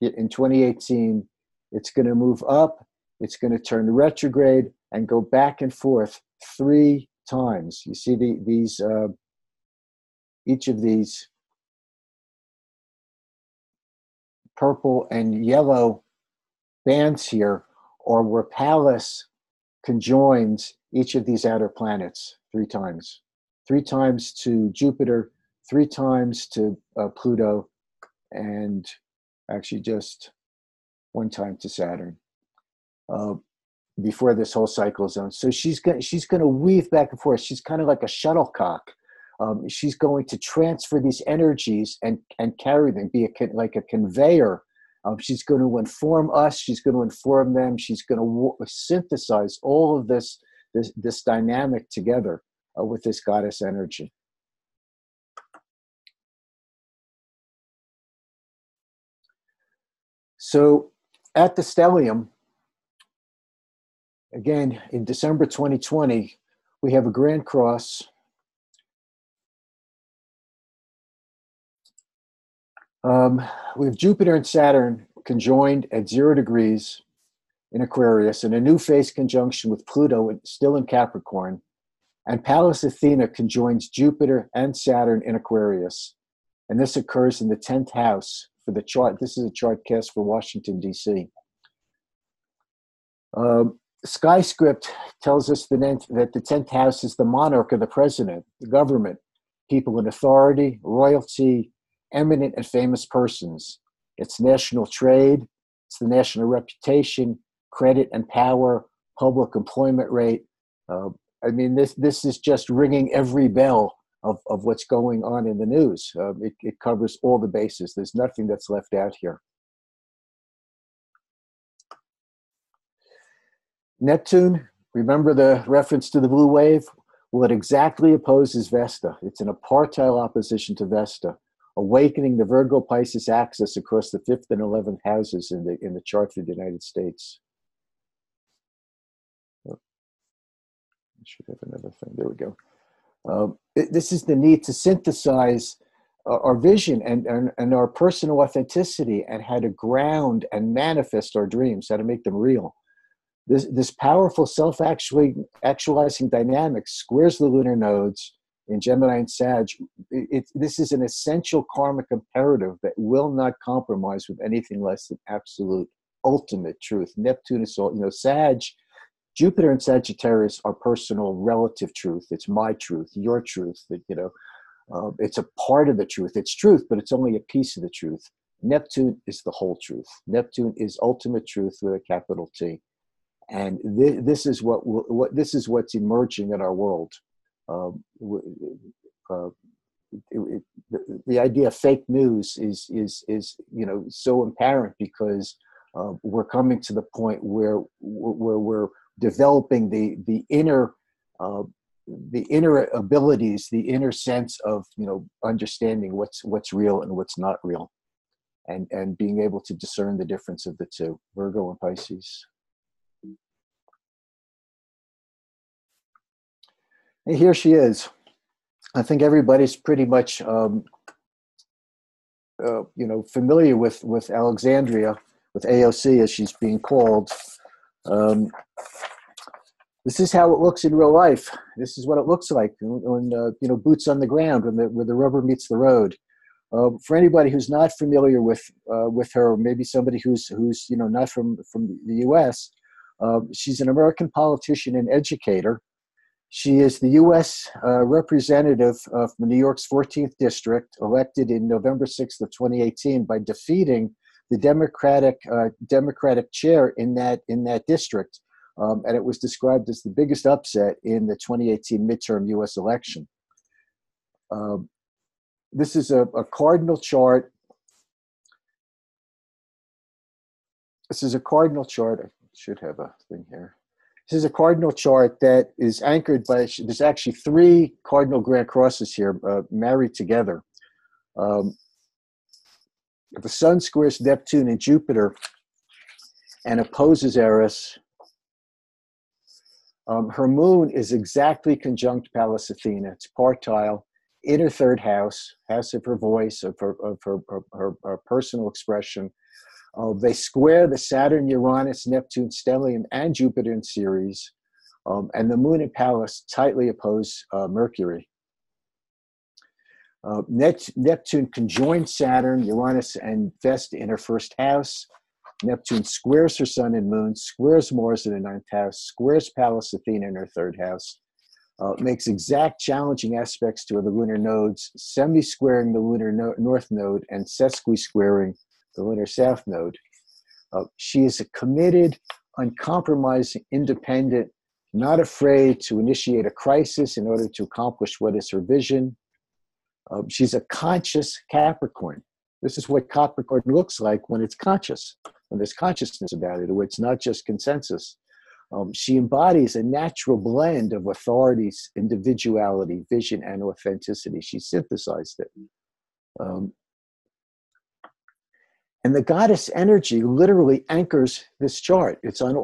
in 2018. It's going to move up, it's going to turn retrograde, and go back and forth 3 times. You see each of these purple and yellow bands here are where Pallas conjoins each of these outer planets 3 times. 3 times to Jupiter, 3 times to Pluto, and actually just 1 time to Saturn before this whole cycle is on. So she's going to weave back and forth. She's kind of like a shuttlecock. She's going to transfer these energies and carry them, like a conveyor. She's going to inform us. She's going to inform them. She's going to synthesize all of this dynamic together with this goddess energy. So at the stellium, again, in December 2020, we have a grand cross. We have Jupiter and Saturn conjoined at 0 degrees in Aquarius, and a new phase conjunction with Pluto still in Capricorn. And Pallas Athena conjoins Jupiter and Saturn in Aquarius. And this occurs in the 10th house for the chart. This is a chart cast for Washington, D.C. SkyScript tells us that the 10th house is the monarch of the president, the government, people in authority, royalty, eminent and famous persons. It's national trade, it's the national reputation, credit and power, public employment rate. This is just ringing every bell of what's going on in the news. It covers all the bases. There's nothing that's left out here. Neptune, remember the reference to the blue wave? Well, it exactly opposes Vesta. It's in a partile opposition to Vesta, awakening the Virgo-Pisces axis across the 5th and 11th houses in the chart for the United States. Oh, I should have another thing. There we go. This is the need to synthesize our vision and our personal authenticity, and how to ground and manifest our dreams, how to make them real. This powerful self-actualizing dynamic squares the lunar nodes in Gemini and Sag. This is an essential karmic imperative that will not compromise with anything less than absolute ultimate truth. Neptune is all, Sag, Jupiter and Sagittarius are personal relative truth. It's my truth, your truth, it's a part of the truth. It's truth, but it's only a piece of the truth. Neptune is the whole truth. Neptune is ultimate truth with a capital T. And this is what's emerging in our world. The idea of fake news is so apparent, because we're coming to the point where we're developing the inner abilities, the inner sense of understanding what's real and what's not real, and being able to discern the difference of the two, Virgo and Pisces. And here she is. I think everybody's pretty much familiar with Alexandria, with AOC as she's being called. This is how it looks in real life. This is what it looks like when boots on the ground, where the rubber meets the road. For anybody who's not familiar with her, or maybe somebody who's not from the U.S., she's an American politician and educator. She is the U.S. representative of New York's 14th district, elected in November 6th of 2018 by defeating the Democratic chair in that district. And it was described as the biggest upset in the 2018 midterm U.S. election. This is a cardinal chart. This is a cardinal chart. I should have a thing here. This is a cardinal chart that is anchored by, there's actually 3 cardinal grand crosses here, married together. The sun squares Neptune and Jupiter and opposes Eris. Her moon is exactly conjunct Pallas Athena. It's partile, inner 3rd house of her voice, of her personal expression. They square the Saturn, Uranus, Neptune, stellium, and Jupiter in series. And the moon and Pallas tightly oppose Mercury. Neptune conjoins Saturn, Uranus, and Vesta in her 1st house. Neptune squares her sun and moon, squares Mars in the 9th house, squares Pallas Athena in her 3rd house. Makes exact challenging aspects to the lunar nodes, semi-squaring the lunar north node and sesqui-squaring the lunar south node. She is a committed, uncompromising, independent, not afraid to initiate a crisis in order to accomplish what is her vision. She's a conscious Capricorn. This is what Capricorn looks like when it's conscious, when there's consciousness about it, where it's not just consensus. She embodies a natural blend of authorities, individuality, vision, and authenticity. She synthesized it. And the goddess energy literally anchors this chart. It's on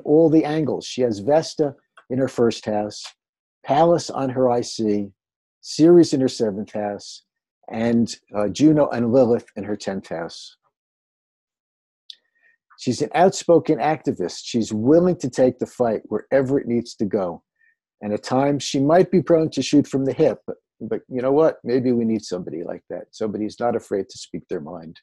all the angles. She has Vesta in her 1st house, Pallas on her IC, Ceres in her 7th house, and Juno and Lilith in her 10th house. She's an outspoken activist. She's willing to take the fight wherever it needs to go. And at times she might be prone to shoot from the hip, but you know what? Maybe we need somebody like that. Somebody who's not afraid to speak their mind.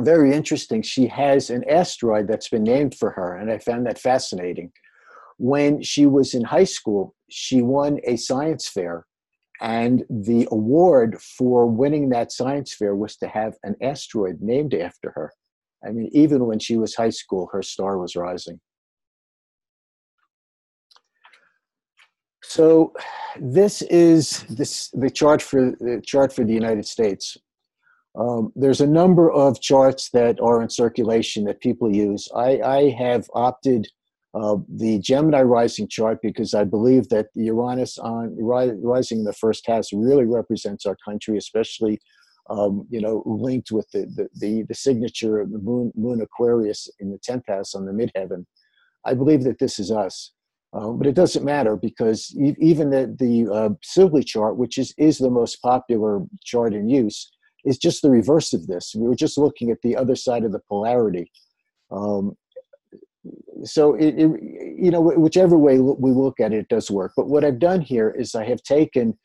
Very interesting. She has an asteroid that's been named for her, and I found that fascinating. When she was in high school, she won a science fair, and the award for winning that science fair was to have an asteroid named after her. I mean, even when she was high school, her star was rising. So this is the chart for the United States. There's a number of charts that are in circulation that people use. I have opted the Gemini rising chart because I believe that the Uranus rising in the first house really represents our country, especially linked with the signature of the moon Aquarius in the 10th house on the midheaven. I believe that this is us. But it doesn't matter because even the Sibley chart, which is the most popular chart in use, is just the reverse of this. We were just looking at the other side of the polarity. So whichever way we look at it, it does work. But what I've done here is I have taken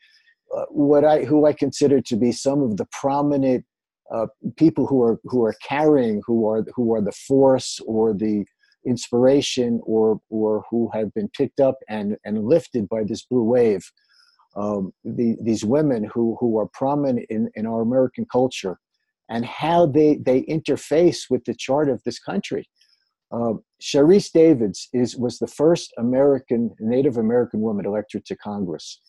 who I consider to be some of the prominent people who are carrying, who are the force or the inspiration, or who have been picked up and lifted by this blue wave. These women who are prominent in our American culture, and how they interface with the chart of this country. Sharice Davids was the first Native American woman elected to Congress.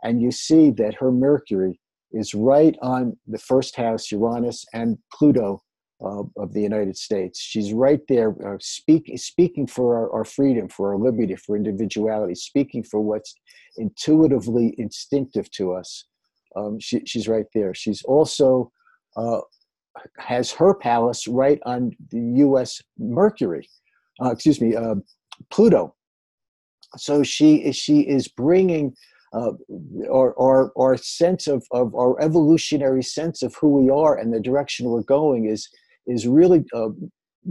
And you see that her Mercury is right on the first house, Uranus and Pluto of the United States. She's right there speaking for our freedom, for our liberty, for individuality, speaking for what's intuitively instinctive to us. She's right there. She's also has her palace right on the US Mercury, Pluto. So she is bringing our sense of our evolutionary sense of who we are and the direction we're going is really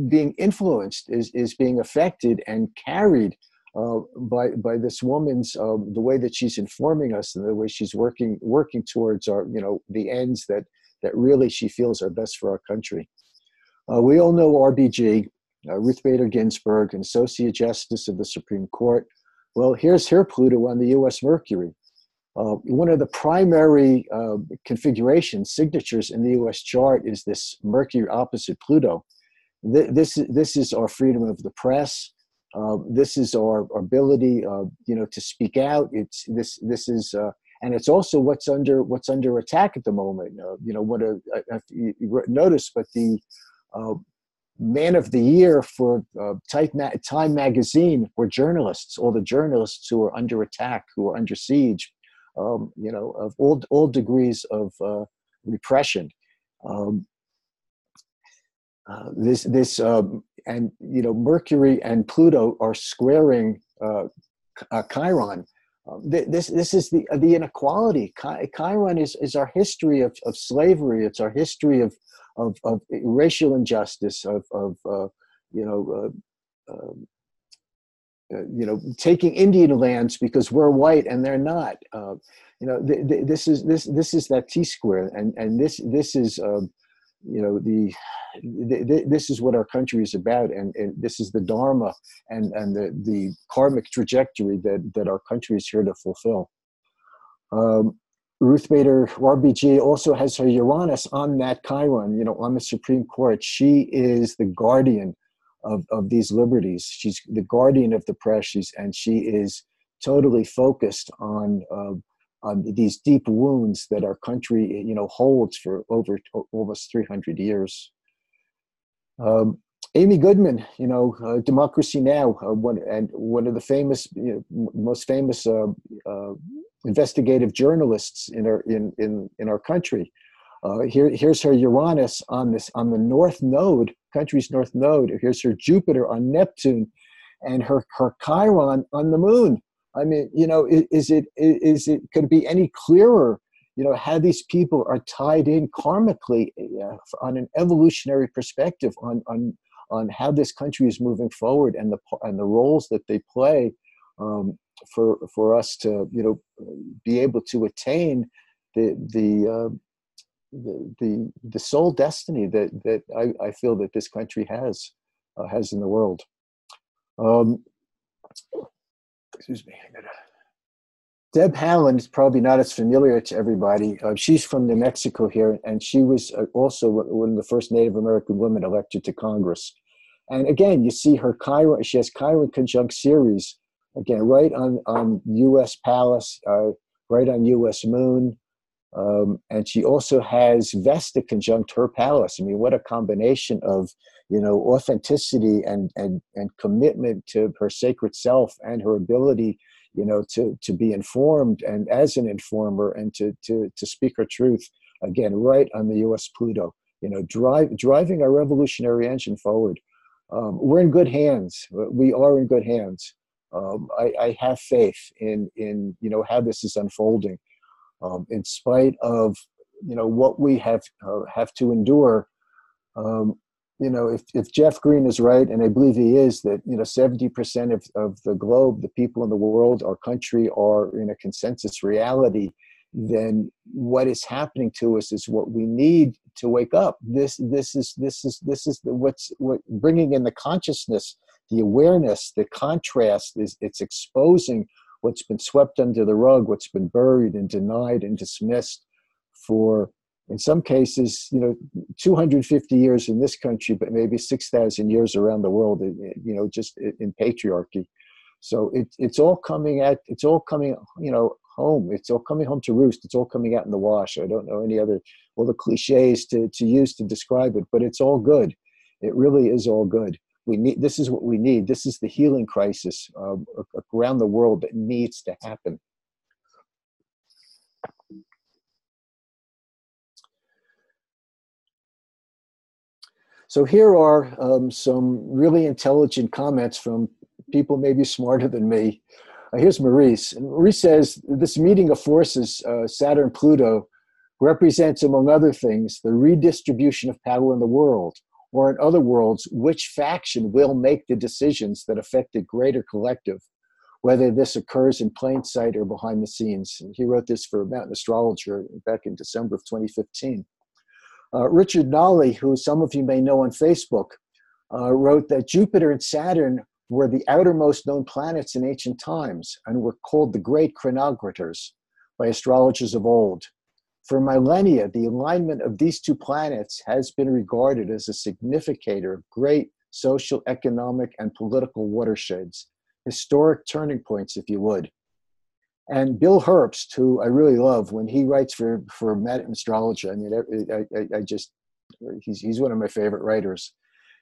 being influenced, is being affected and carried by this woman's the way that she's informing us and the way she's working towards our the ends that really she feels are best for our country. We all know RBG, Ruth Bader Ginsburg, an Associate Justice of the Supreme Court. Well, here's her Pluto on the U.S. Mercury. One of the primary configuration signatures in the U.S. chart is this Mercury opposite Pluto. This is our freedom of the press. This is our ability, to speak out. This is, and it's also what's under attack at the moment. If you notice, but the Man of the Year for Time magazine were journalists. All the journalists who are under attack, who are under siege, of all degrees of repression. Mercury and Pluto are squaring Chiron. This is the inequality. Chiron is our history of slavery. It's our history of racial injustice, taking Indian lands because we're white and they're not. This is that T-square, and this is this is what our country is about, and this is the dharma and the karmic trajectory that our country is here to fulfill. Ruth Bader RBG also has her Uranus on that Chiron, on the Supreme Court. She is the guardian of these liberties. She's the guardian of the press, and she is totally focused on these deep wounds that our country, holds for over almost 300 years. Amy Goodman, Democracy Now, one of the most famous investigative journalists in our country. Here's her Uranus on the North Node, country's North Node. Here's her Jupiter on Neptune, and her Chiron on the Moon. I mean, is it could it be any clearer? How these people are tied in karmically on an evolutionary perspective on how this country is moving forward and the roles that they play for us to be able to attain the soul destiny that I feel that this country has in the world. Excuse me. Deb Haaland is probably not as familiar to everybody. She's from New Mexico here, and she was also one of the first Native American women elected to Congress. And again, you see her Chiron. She has Chiron conjunct Ceres, again, right on U.S. Palace, right on U.S. Moon. And she also has Vesta conjunct her palace. I mean, what a combination of, authenticity and commitment to her sacred self and her ability, to be informed and as an informer and to speak her truth, again, right on the US Pluto, driving our revolutionary engine forward. We're in good hands. We are in good hands. I have faith in how this is unfolding. In spite of what we have to endure, if Jeff Green is right, and I believe he is, that 70% of the globe, the people in the world, our country, are in a consensus reality, then what is happening to us is what we need to wake up. This is what's bringing in the consciousness, the awareness, the contrast. It's exposing what's been swept under the rug, what's been buried and denied and dismissed for, in some cases, 250 years in this country, but maybe 6,000 years around the world, just in patriarchy. So it's all coming home. It's all coming home to roost. It's all coming out in the wash. I don't know all the cliches to use to describe it, but it's all good. It really is all good. This is what we need. This is the healing crisis around the world that needs to happen. So here are some really intelligent comments from people maybe smarter than me. Here's Maurice. And Maurice says, this meeting of forces, Saturn-Pluto, represents, among other things, the redistribution of power in the world, or in other words, which faction will make the decisions that affect the greater collective, whether this occurs in plain sight or behind the scenes. And he wrote this for Mountain Astrologer back in December of 2015. Richard Nolly, who some of you may know on Facebook, wrote that Jupiter and Saturn were the outermost known planets in ancient times and were called the great chronogrators by astrologers of old. For millennia, the alignment of these two planets has been regarded as a significator of great social, economic, and political watersheds, historic turning points, if you would. And Bill Herbst, who I really love, when he writes for Mountain Astrologer, I mean, he's one of my favorite writers.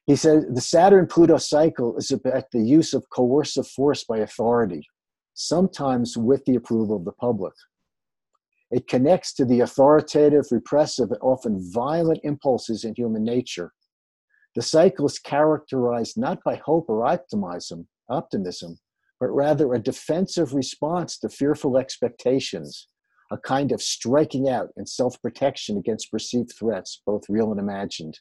He said, the Saturn-Pluto cycle is about the use of coercive force by authority, sometimes with the approval of the public. It connects to the authoritative, repressive, and often violent impulses in human nature. The cycle is characterized not by hope or optimism, but rather a defensive response to fearful expectations, a kind of striking out and self-protection against perceived threats, both real and imagined.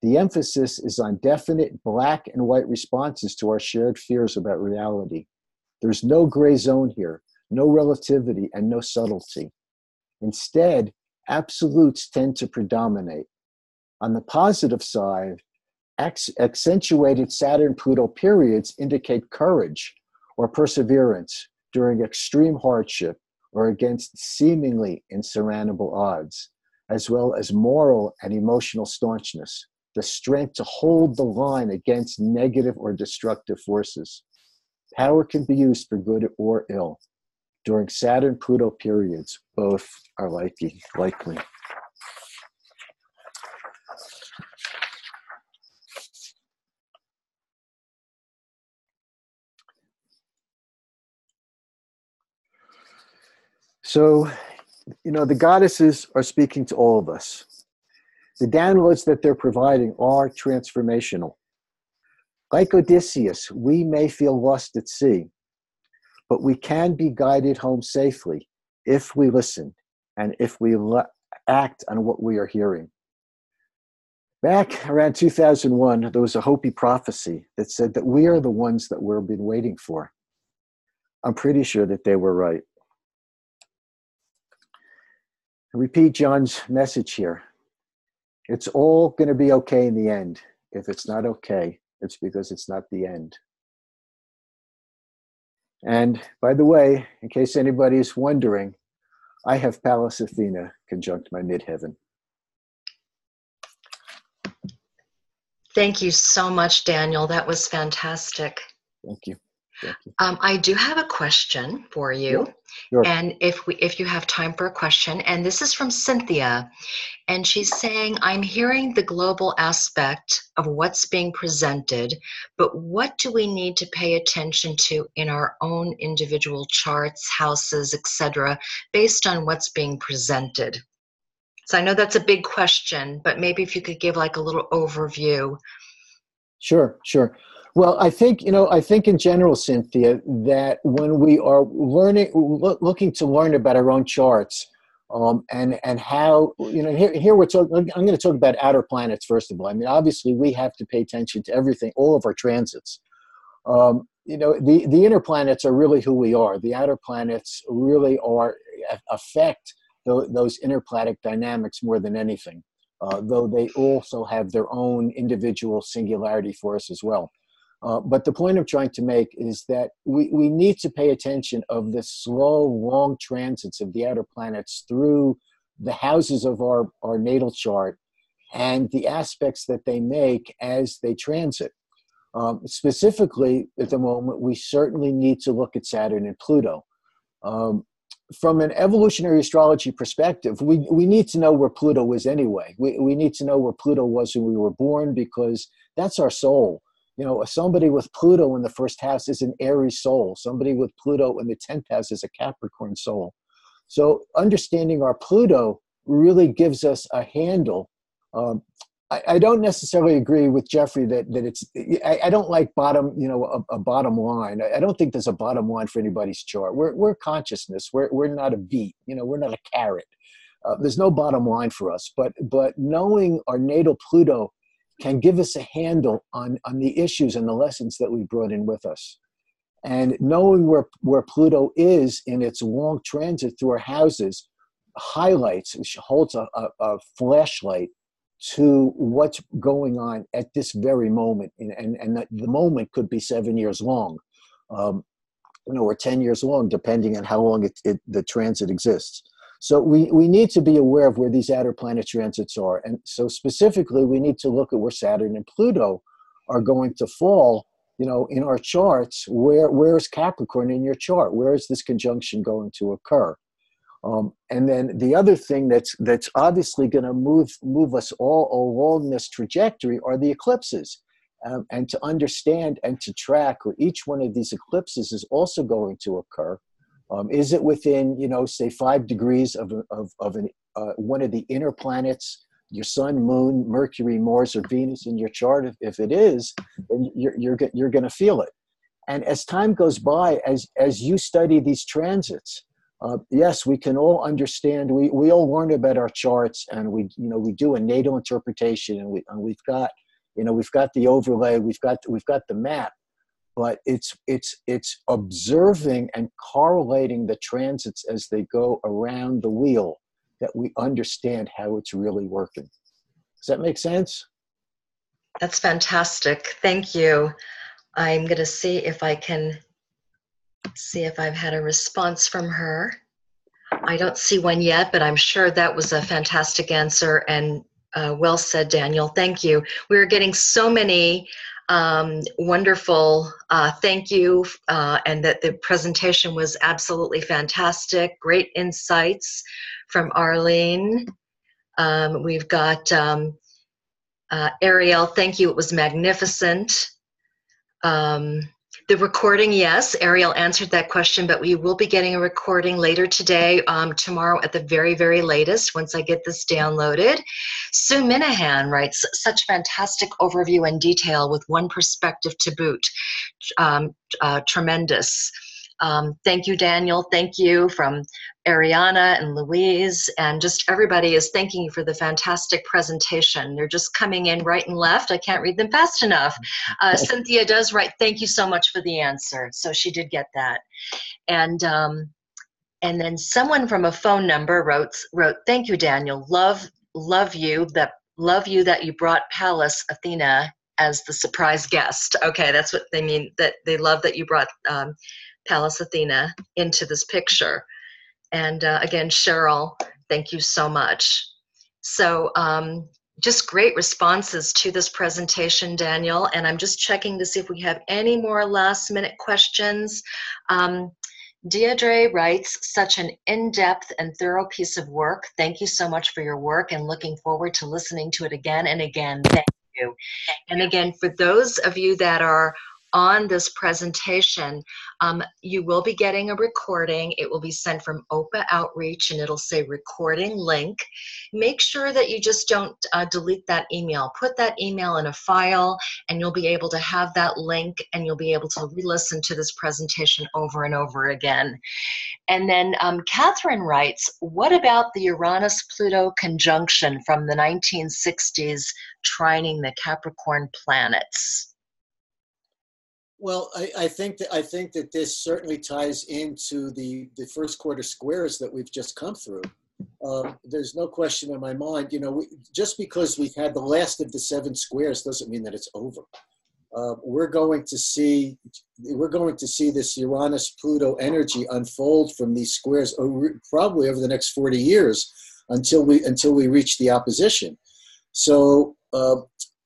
The emphasis is on definite black and white responses to our shared fears about reality. There's no gray zone here, no relativity, and no subtlety. Instead, absolutes tend to predominate. On the positive side, accentuated Saturn-Pluto periods indicate courage or perseverance during extreme hardship or against seemingly insurmountable odds, as well as moral and emotional staunchness, the strength to hold the line against negative or destructive forces. Power can be used for good or ill. During Saturn-Pluto periods, both are likely. So, the goddesses are speaking to all of us. The downloads that they're providing are transformational. Like Odysseus, we may feel lost at sea, but we can be guided home safely if we listen and if we act on what we are hearing. Back around 2001, there was a Hopi prophecy that said that we are the ones that we've been waiting for. I'm pretty sure that they were right. I repeat John's message here. It's all going to be okay in the end. If it's not okay, it's because it's not the end. And by the way, in case anybody's wondering, I have Pallas Athena conjunct my midheaven. Thank you so much, Daniel. That was fantastic. Thank you. Thank you. I do have a question for Yeah, you, sure. and if you have time for a question, and this is from Cynthia, and she's saying, I'm hearing the global aspect of what's being presented, but what do we need to pay attention to in our own individual charts, houses, etc., based on what's being presented? So I know that's a big question, but maybe if you could give like a little overview. Sure, sure. Well, I think in general, Cynthia, that when we are looking to learn about our own charts, and how, here we're talking, I'm going to talk about outer planets first of all. I mean, obviously, we have to pay attention to everything, all of our transits. The inner planets are really who we are. The outer planets really affect those interplanetic dynamics more than anything, though they also have their own individual singularity for us as well. But the point I'm trying to make is that we need to pay attention of the slow, long transits of the outer planets through the houses of our natal chart and the aspects that they make as they transit. Specifically, at the moment, we certainly need to look at Saturn and Pluto. Um, from an evolutionary astrology perspective, we need to know where Pluto is anyway. We need to know where Pluto was when we were born, because that's our soul. Somebody with Pluto in the first house is an Aries soul. Somebody with Pluto in the 10th house is a Capricorn soul. So understanding our Pluto really gives us a handle. I don't necessarily agree with Jeffrey that it's, I don't like a bottom line. I don't think there's a bottom line for anybody's chart. We're consciousness. We're not a beat. We're not a carrot. There's no bottom line for us. But knowing our natal Pluto can give us a handle on the issues and the lessons that we brought in with us. And knowing where Pluto is in its long transit through our houses highlights, holds a flashlight to what's going on at this very moment. And the moment could be 7 years long, or 10 years long, depending on how long the transit exists. So we need to be aware of where these outer planet transits are. And so specifically, we need to look at where Saturn and Pluto are going to fall, in our charts. Where is Capricorn in your chart? Where is this conjunction going to occur? And then the other thing that's obviously going to move us all along this trajectory are the eclipses. And to understand and to track where each one of these eclipses is also going to occur. Is it within, say 5 degrees of one of the inner planets, your sun, moon, Mercury, Mars, or Venus in your chart? If it is, then you're going to feel it. And as time goes by, as you study these transits, yes, we can all understand. We all learn about our charts, and we do a natal interpretation, and we've got the overlay, we've got the map. But it's observing and correlating the transits as they go around the wheel that we understand how it's really working. Does that make sense? That's fantastic. Thank you. I'm going to see if I've had a response from her. I don't see one yet, but I'm sure that was a fantastic answer, and well said, Daniel. Thank you. We're getting so many wonderful thank you, and that the presentation was absolutely fantastic. Great insights from Arlene. We've got Ariel, thank you. It was magnificent. The recording, yes, Ariel answered that question, but we will be getting a recording later today, tomorrow at the very, very latest, once I get this downloaded. Sue Minahan writes, such fantastic overview and detail with one perspective to boot. Tremendous. Thank you, Daniel. Thank you from Ariana and Louise, and just everybody is thanking you for the fantastic presentation. They're just coming in right and left. I can't read them fast enough. Cynthia does write, thank you so much for the answer. So she did get that. And then someone from a phone number wrote, thank you, Daniel. Love you that you brought Pallas Athena as the surprise guest. Okay, that's what they mean, that they love that you brought Pallas Athena into this picture. And again, Cheryl, thank you so much. So Just great responses to this presentation, Daniel. And I'm just checking to see if we have any more last minute questions. Deirdre writes, such an in-depth and thorough piece of work. Thank you so much for your work and looking forward to listening to it again and again. Thank you. And again, for those of you that are on this presentation, you will be getting a recording. It will be sent from OPA Outreach and it'll say recording link. Make sure that you just don't delete that email. Put that email in a file and you'll be able to have that link and you'll be able to re-listen to this presentation over and over again. And then Catherine writes, what about the Uranus-Pluto conjunction from the 1960s trining the Capricorn planets? Well, I think that this certainly ties into the first quarter squares that we've just come through. There's no question in my mind, just because we've had the last of the 7 squares doesn't mean that it's over. We're going to see this Uranus-Pluto energy unfold from these squares probably over the next 40 years until we reach the opposition. So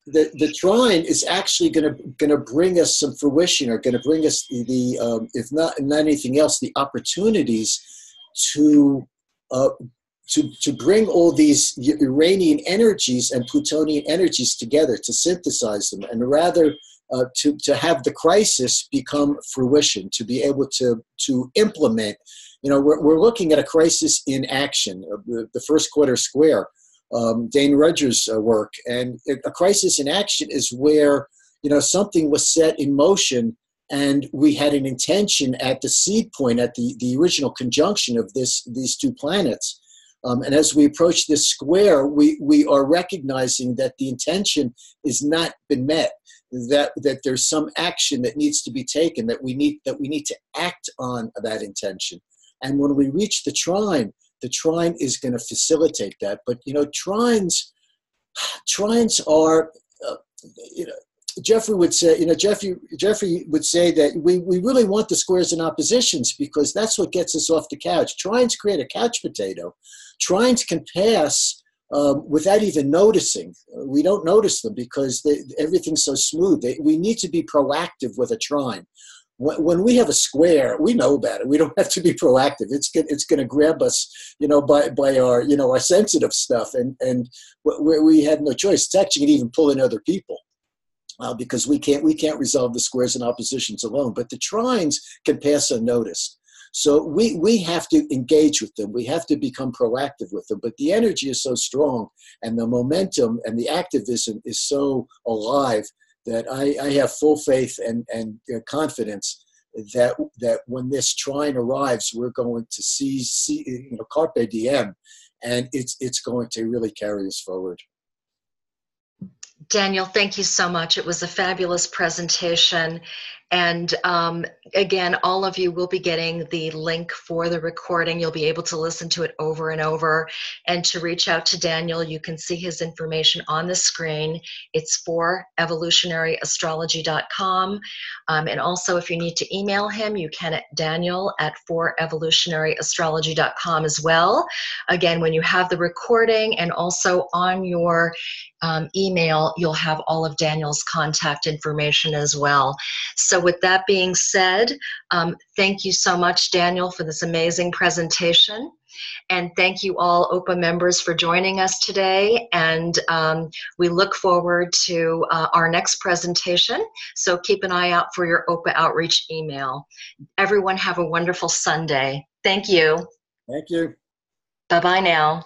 the trine is actually going to bring us some fruition, or going to bring us if not anything else, the opportunities to bring all these Uranian energies and Plutonian energies together, to synthesize them, and rather to have the crisis become fruition, to be able to implement. We're looking at a crisis in action, the first quarter square. Dane Rudger's work, and a crisis in action is where something was set in motion and we had an intention at the seed point, at the original conjunction of these 2 planets, and as we approach this square, we are recognizing that the intention has not been met, that there's some action that needs to be taken, that we need to act on that intention. And when we reach the trine is going to facilitate that. But trines are, Jeffrey would say, Jeffrey would say that we really want the squares and oppositions because that's what gets us off the couch. Trines create a couch potato. Trines can pass without even noticing. We don't notice them because everything's so smooth. We need to be proactive with a trine. When we have a square, we know about it. We don't have to be proactive. It's going to grab us, by our, our sensitive stuff, and we have no choice. It's actually going to even pull in other people because we can't resolve the squares and oppositions alone. But the trines can pass unnoticed. So we have to engage with them. We have to become proactive with them. But the energy is so strong, and the momentum and the activism is so alive, that I have full faith and confidence that when this trine arrives, we're going to see carpe diem, and it's going to really carry us forward. Daniel, thank you so much. It was a fabulous presentation. And again, all of you will be getting the link for the recording. You'll be able to listen to it over and over. And to reach out to Daniel, you can see his information on the screen. It's for evolutionaryastrology.com. And also, if you need to email him, you can at daniel@forevolutionaryastrology.com as well. Again, when you have the recording and also on your email, you'll have all of Daniel's contact information as well. So with that being said, thank you so much, Daniel, for this amazing presentation. And thank you all OPA members for joining us today. And we look forward to our next presentation. So keep an eye out for your OPA outreach email. Everyone have a wonderful Sunday. Thank you. Thank you. Bye-bye now.